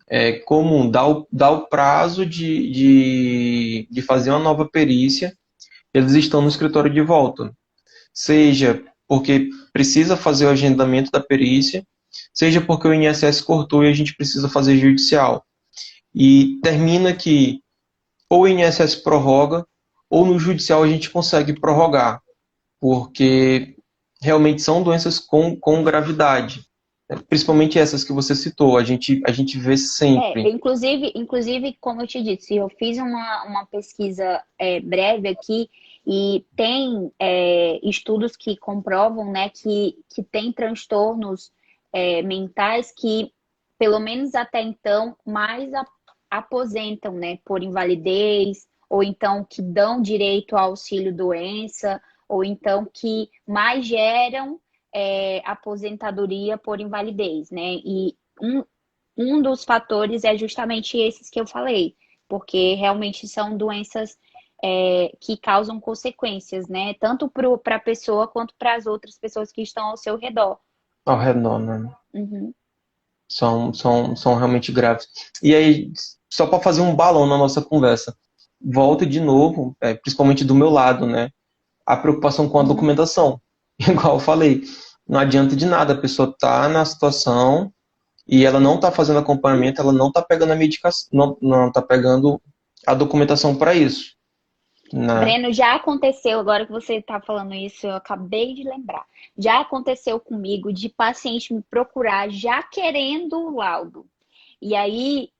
É comum, dá o prazo de fazer uma nova perícia, eles estão no escritório de volta. Seja porque precisa fazer o agendamento da perícia, seja porque o INSS cortou e a gente precisa fazer judicial. E termina que ou o INSS prorroga, ou no judicial a gente consegue prorrogar, porque realmente são doenças com gravidade. Principalmente essas que você citou, a gente vê sempre. Inclusive, como eu te disse, eu fiz uma pesquisa breve aqui e tem estudos que comprovam, né, que tem transtornos mentais que, pelo menos até então, mais aposentam, né, por invalidez, ou então que dão direito ao auxílio-doença, ou então que mais geram aposentadoria por invalidez, né? E um dos fatores é justamente esses que eu falei, porque realmente são doenças que causam consequências, né? Tanto para a pessoa quanto para as outras pessoas que estão ao seu redor. Ao redor, né? Uhum. São realmente graves. E aí, só para fazer um balão na nossa conversa, volta de novo, principalmente do meu lado, né? A preocupação com a Uhum. documentação. Igual eu falei, não adianta de nada, a pessoa tá na situação e ela não tá fazendo acompanhamento, ela não tá pegando a medicação, não tá pegando a documentação para isso, né? Breno, já aconteceu, agora que você está falando isso, eu acabei de lembrar. Já aconteceu comigo de paciente me procurar já querendo o laudo. E aí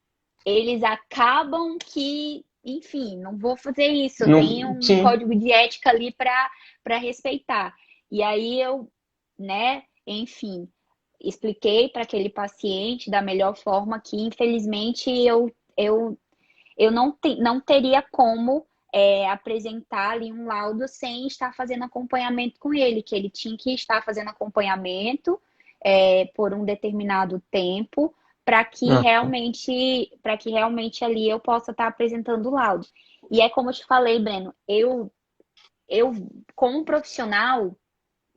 eles acabam que, enfim, não vou fazer isso, eu Não, tenho um sim, código de ética ali para respeitar. E aí eu, né, enfim, expliquei para aquele paciente da melhor forma que, infelizmente, eu não teria como apresentar ali um laudo sem estar fazendo acompanhamento com ele, que ele tinha que estar fazendo acompanhamento por um determinado tempo ah, para que realmente ali eu possa estar apresentando o laudo. E é como eu te falei, Breno, eu como profissional,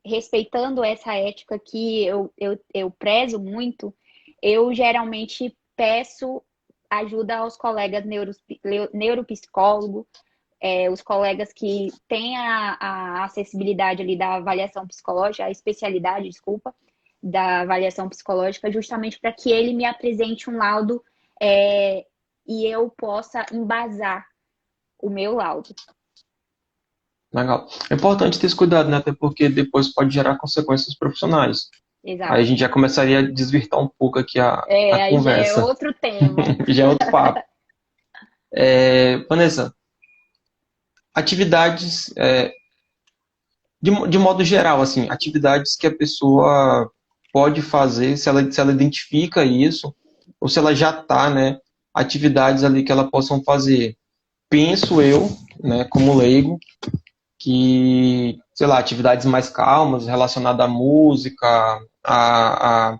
respeitando essa ética que eu prezo muito, eu geralmente peço ajuda aos colegas neuropsicólogo, os colegas que têm a acessibilidade ali da avaliação psicológica, a especialidade, desculpa, da avaliação psicológica, justamente para que ele me apresente um laudo e eu possa embasar o meu laudo. legal. É importante ter esse cuidado, né? Até porque depois pode gerar consequências profissionais. Aí a Exato. gente já começaria a desvirtar um pouco aqui a Aí já é conversa. outro tema. Já é outro papo. Vanessa, atividades, de modo geral, assim, atividades que a pessoa pode fazer, se ela identifica isso, ou se ela já está, né, atividades ali que ela possam fazer. Penso eu, né, como leigo, que, sei lá, atividades mais calmas, relacionadas à música, a...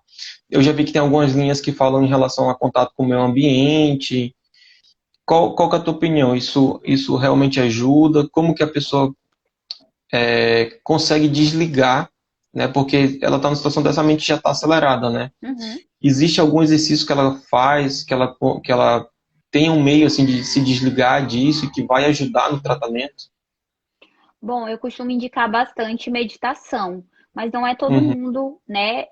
eu já vi que tem algumas linhas que falam em relação a contato com o meio ambiente, qual que é a tua opinião? Isso realmente ajuda? Como que a pessoa consegue desligar, né? Porque ela está numa situação dessa, a mente já está acelerada, né? Uhum. Existe algum exercício que ela faz, que ela tem um meio assim de se desligar disso e que vai ajudar no tratamento? Bom, eu costumo indicar bastante meditação, mas não é todo Uhum. mundo, né?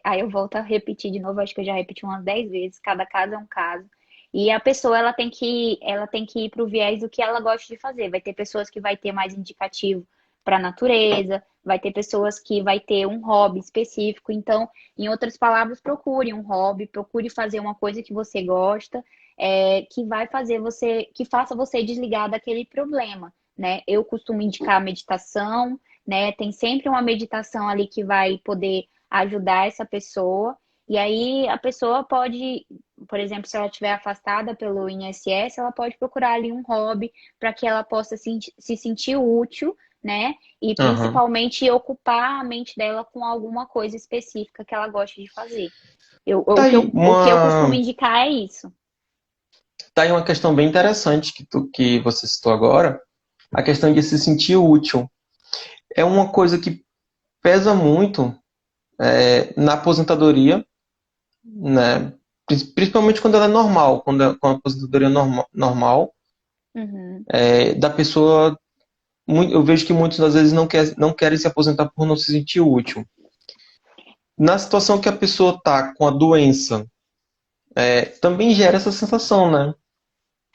Aí eu volto a repetir de novo, acho que eu já repeti umas 10 vezes, cada caso é um caso. E a pessoa, ela tem que ir para o viés do que ela gosta de fazer. Vai ter pessoas que vai ter mais indicativo para a natureza, vai ter pessoas que vai ter um hobby específico. Então, em outras palavras, procure um hobby, procure fazer uma coisa que você gosta, que vai fazer você, que faça você desligar daquele problema, né? Eu costumo indicar a meditação, né? Tem sempre uma meditação ali que vai poder ajudar essa pessoa. E aí a pessoa pode, por exemplo, se ela estiver afastada pelo INSS, ela pode procurar ali um hobby para que ela possa se sentir útil, né? E Aham. principalmente ocupar a mente dela com alguma coisa específica que ela goste de fazer. Tá O que aí eu costumo uma, indicar é isso. tá aí uma questão bem interessante que você citou agora, a questão de se sentir útil. É uma coisa que pesa muito na aposentadoria, né? Principalmente quando ela é normal, quando a aposentadoria é normal, Uhum. da pessoa, eu vejo que muitas das vezes não querem se aposentar por não se sentir útil. Na situação que a pessoa está com a doença, também gera essa sensação, né?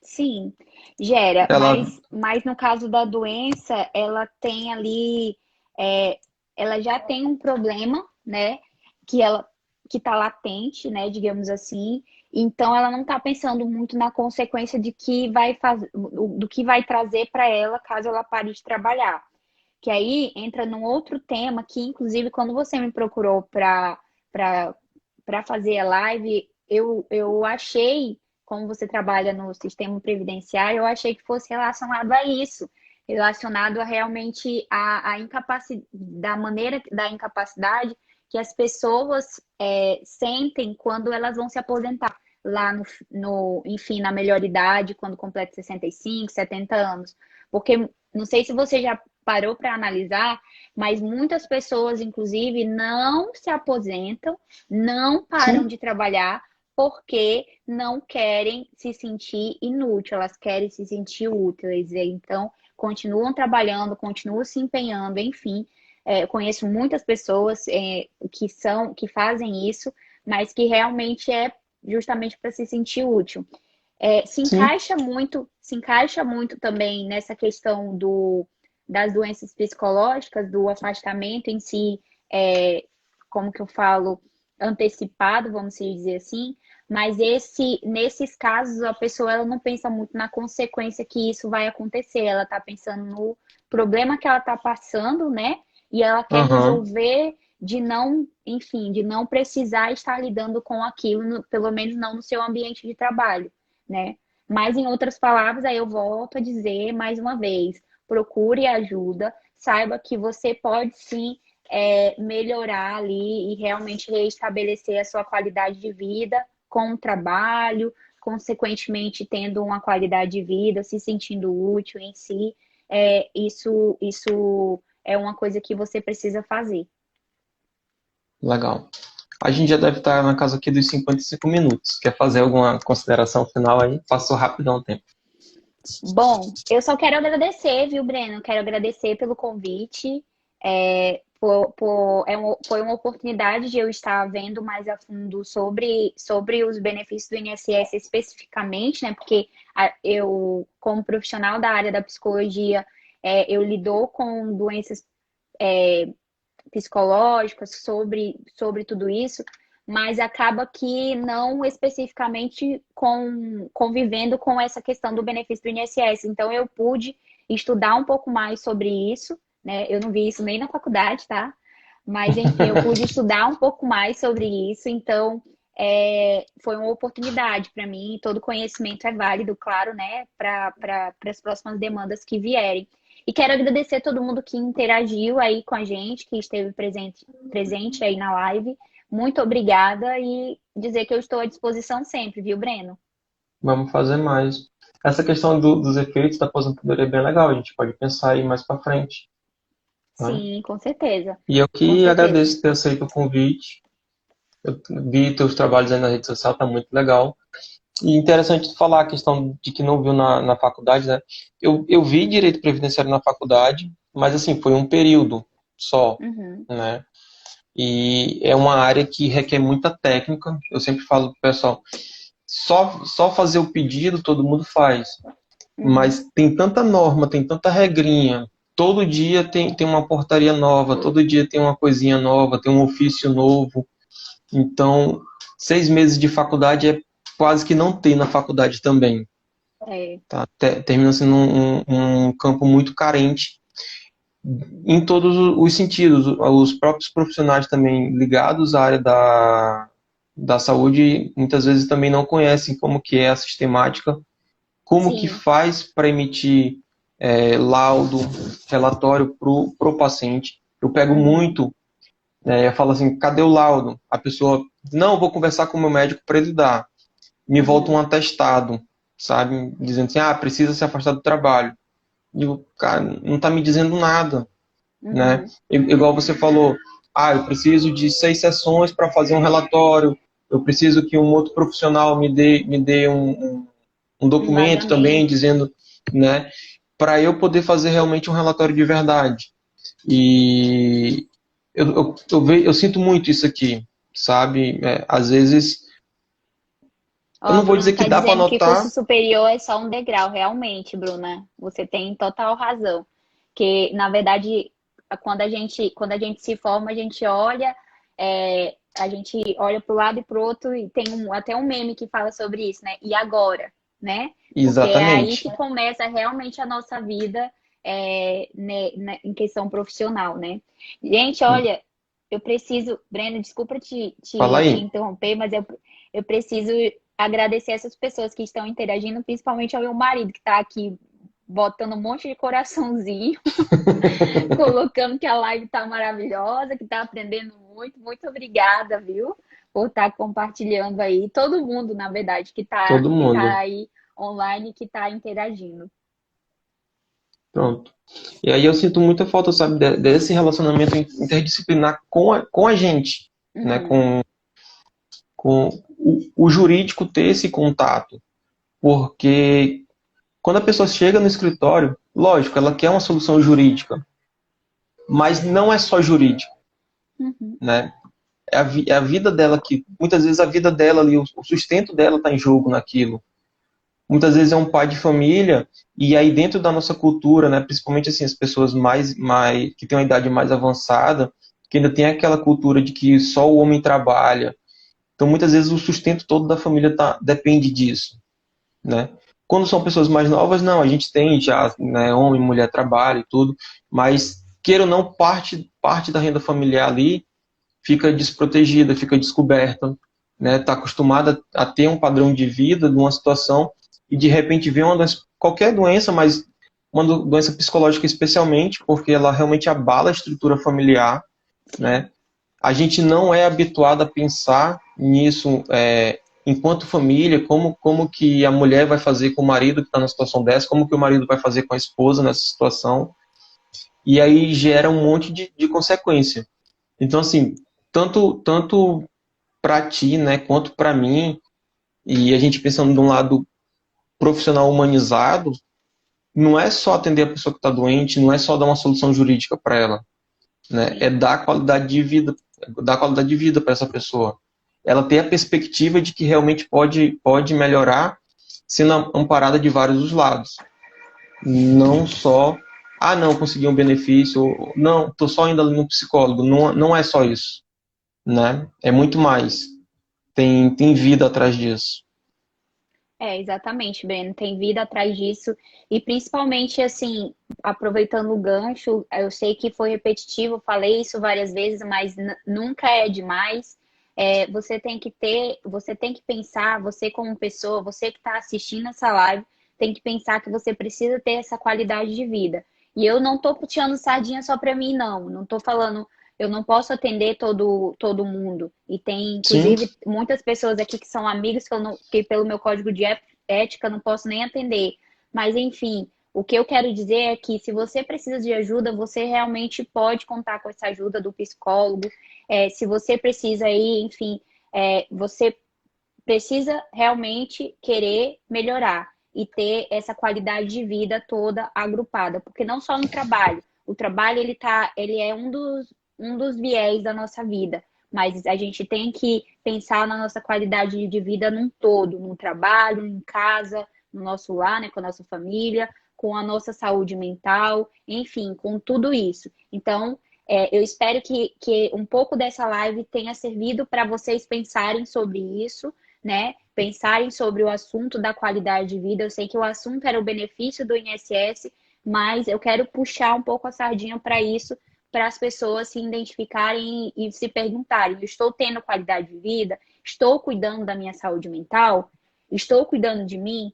Sim, gera, Ela, mas no caso da doença, ela tem ali, é, ela já tem um problema, né, que ela que está latente, né, digamos assim. Então, ela não está pensando muito na consequência de que vai fazer, do que vai trazer para ela caso ela pare de trabalhar. Que aí entra num outro tema que, inclusive, quando você me procurou para para fazer a live, eu achei, como você trabalha no sistema previdenciário, eu achei que fosse relacionado a isso, relacionado a realmente a incapacidade, da maneira da incapacidade que as pessoas sentem quando elas vão se aposentar lá enfim, na melhor idade, quando completa 65, 70 anos. Porque não sei se você já parou para analisar, mas muitas pessoas, inclusive, não se aposentam, não param sim, de trabalhar porque não querem se sentir inútil, elas querem se sentir úteis. Então, continuam trabalhando, continuam se empenhando, enfim. Eu conheço muitas pessoas que fazem isso, mas que realmente é justamente para se sentir útil. sim, Se encaixa muito também nessa questão das doenças psicológicas, do afastamento em si, como que eu falo, antecipado, vamos dizer assim, mas nesses casos a pessoa ela não pensa muito na consequência que isso vai acontecer, ela está pensando no problema que ela está passando, né? E ela quer aham, resolver de não, enfim, de não precisar estar lidando com aquilo, pelo menos não no seu ambiente de trabalho, né? Mas, em outras palavras, aí eu volto a dizer mais uma vez: procure ajuda, saiba que você pode sim melhorar ali e realmente reestabelecer a sua qualidade de vida com o trabalho, consequentemente tendo uma qualidade de vida, se sentindo útil em si. Isso é uma coisa que você precisa fazer. legal. A gente já deve estar na casa aqui dos 55 minutos. Quer fazer alguma consideração final aí? Passou rapidão o tempo. Bom, eu só quero agradecer, viu, Breno? Quero agradecer pelo convite. Foi uma oportunidade de eu estar vendo mais a fundo sobre os benefícios do INSS especificamente, né? Porque eu, como profissional da área da psicologia, eu lido com doenças psicológicas sobre tudo isso, mas acaba que não especificamente convivendo com essa questão do benefício do INSS. Então, eu pude estudar um pouco mais sobre isso, né? Eu não vi isso nem na faculdade, tá? Mas, enfim, eu pude estudar um pouco mais sobre isso, então foi uma oportunidade para mim. Todo conhecimento é válido, claro, né, para as próximas demandas que vierem. E quero agradecer a todo mundo que interagiu aí com a gente, que esteve presente aí na live. Muito obrigada e dizer que eu estou à disposição sempre, viu, Breno? Vamos fazer mais. essa questão dos efeitos da aposentadoria é bem legal, a gente pode pensar aí mais para frente, né? Sim, com certeza. E eu Com que certeza. agradeço ter aceito o convite. Eu vi teus trabalhos aí na rede social, tá muito legal. E interessante tu falar a questão de que não viu na faculdade, né? Eu vi direito previdenciário na faculdade, mas assim, foi um período só, Uhum, né? E é uma área que requer muita técnica. Eu sempre falo pro pessoal, só fazer o pedido todo mundo faz. uhum. Mas tem tanta norma, tem tanta regrinha. Todo dia tem uma portaria nova, todo dia tem uma coisinha nova, tem um ofício novo. Então, 6 meses de faculdade é quase que não ter na faculdade também. É, Tá? Termina sendo um campo muito carente em todos os sentidos. Os próprios profissionais também ligados à área da saúde muitas vezes também não conhecem como que é a sistemática, como que sim. faz para emitir laudo, relatório para o paciente. Eu pego Uhum, muito, eu falo assim, cadê o laudo? A pessoa, não, eu vou conversar com o meu médico para ele dar. Me volta um uhum, atestado, sabe? Dizendo assim, precisa se afastar do trabalho. Digo, cara, não está me dizendo nada, né? uhum. Igual você falou, eu preciso de 6 sessões para fazer um relatório, eu preciso que um outro profissional me dê um documento também Embasamento. dizendo, né, para eu poder fazer realmente um relatório de verdade. E eu sinto muito isso aqui, sabe? Às vezes, eu Ó, não vou Bruna dizer que tá dá para dizendo que curso anotar. superior é só um degrau. Realmente, Bruna, você tem total razão. Que, na verdade, quando a gente se forma, a gente olha para o lado e para o outro, e tem até um meme que fala sobre isso, né? E agora, né? Porque é aí Exatamente. que começa realmente a nossa vida em questão profissional, né? Gente, olha, eu preciso, Breno, desculpa te, Fala te, te aí. interromper, mas eu preciso agradecer essas pessoas que estão interagindo, principalmente ao meu marido, que está aqui botando um monte de coraçãozinho, colocando que a live está maravilhosa, que está aprendendo muito. Muito obrigada, viu? Por estar compartilhando aí. Todo mundo, na verdade, que está Todo que tá mundo. aí online, que está interagindo. Pronto. E aí eu sinto muita falta, sabe, desse relacionamento interdisciplinar com a gente, né? Uhum. Com o jurídico ter esse contato. Porque quando a pessoa chega no escritório, lógico, ela quer uma solução jurídica, mas não é só jurídico, Uhum. né? É a vida dela que, muitas vezes a vida dela ali, o sustento dela está em jogo naquilo. Muitas vezes é um pai de família, e aí dentro da nossa cultura, né, principalmente assim, as pessoas que têm uma idade mais avançada, que ainda tem aquela cultura de que só o homem trabalha. Então muitas vezes o sustento todo da família depende disso, né? Quando são pessoas mais novas, não, a gente tem já, né, homem e mulher trabalha e tudo, mas queira ou não, parte da renda familiar ali fica desprotegida, fica descoberta, né? Está acostumada a ter um padrão de vida, de uma situação, e de repente vem uma doença, qualquer doença, mas uma doença psicológica especialmente, porque ela realmente abala a estrutura familiar, Sim. né? A gente não é habituado a pensar nisso enquanto família, como que a mulher vai fazer com o marido que está numa situação dessa, como que o marido vai fazer com a esposa nessa situação, e aí gera um monte de consequência. Então, assim, tanto para ti, né, quanto para mim, e a gente pensando de um lado profissional humanizado, não é só atender a pessoa que está doente, não é só dar uma solução jurídica para ela, né? É Sim. dar qualidade de vida para essa pessoa. Ela ter a perspectiva de que realmente pode melhorar sendo amparada de vários dos lados. Não só, não, consegui um benefício, ou, não, estou só indo ali no psicólogo. Não, não é só isso, né? É muito mais. Tem vida atrás disso. É, exatamente, Breno. Tem vida atrás disso. E principalmente, assim, aproveitando o gancho, eu sei que foi repetitivo, falei isso várias vezes, mas nunca é demais. Você tem que pensar, você como pessoa, você que está assistindo essa live, tem que pensar que você precisa ter essa qualidade de vida. E eu não tô puxando sardinha só para mim, não. Não tô falando, eu não posso atender todo mundo. E tem, Sim, inclusive, muitas pessoas aqui que são amigos que pelo meu código de ética ética, não posso nem atender. Mas, enfim, o que eu quero dizer é que se você precisa de ajuda, você realmente pode contar com essa ajuda do psicólogo. Se você precisa aí, enfim, você precisa realmente querer melhorar e ter essa qualidade de vida toda agrupada, porque não só no trabalho. O trabalho ele é um dos viés da nossa vida, mas a gente tem que pensar na nossa qualidade de vida num todo, no trabalho, em casa, no nosso lar, né, com a nossa família, com a nossa saúde mental, enfim, com tudo isso. Então, eu espero que um pouco dessa live tenha servido para vocês pensarem sobre isso, né? Pensarem sobre o assunto da qualidade de vida. Eu sei que o assunto era o benefício do INSS, mas eu quero puxar um pouco a sardinha para isso, para as pessoas se identificarem e se perguntarem: eu estou tendo qualidade de vida? Estou cuidando da minha saúde mental? Estou cuidando de mim?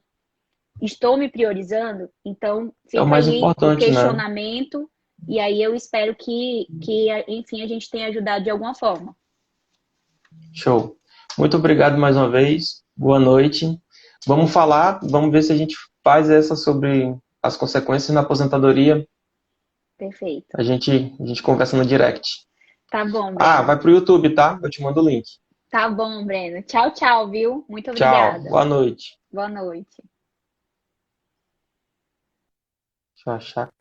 Estou me priorizando? Então, É o fica mais aí o importante, né? questionamento, e aí eu espero que enfim, a gente tenha ajudado de alguma forma. Show. Muito obrigado mais uma vez. Boa noite. Vamos ver se a gente faz essa sobre as consequências na aposentadoria. Perfeito. A gente conversa no direct. Tá bom, Ah, Breno. vai pro YouTube, tá? Eu te mando o link. Tá bom, Breno. Tchau, tchau, viu? Muito Tchau. obrigada. Boa noite. Boa noite. Deixa eu achar.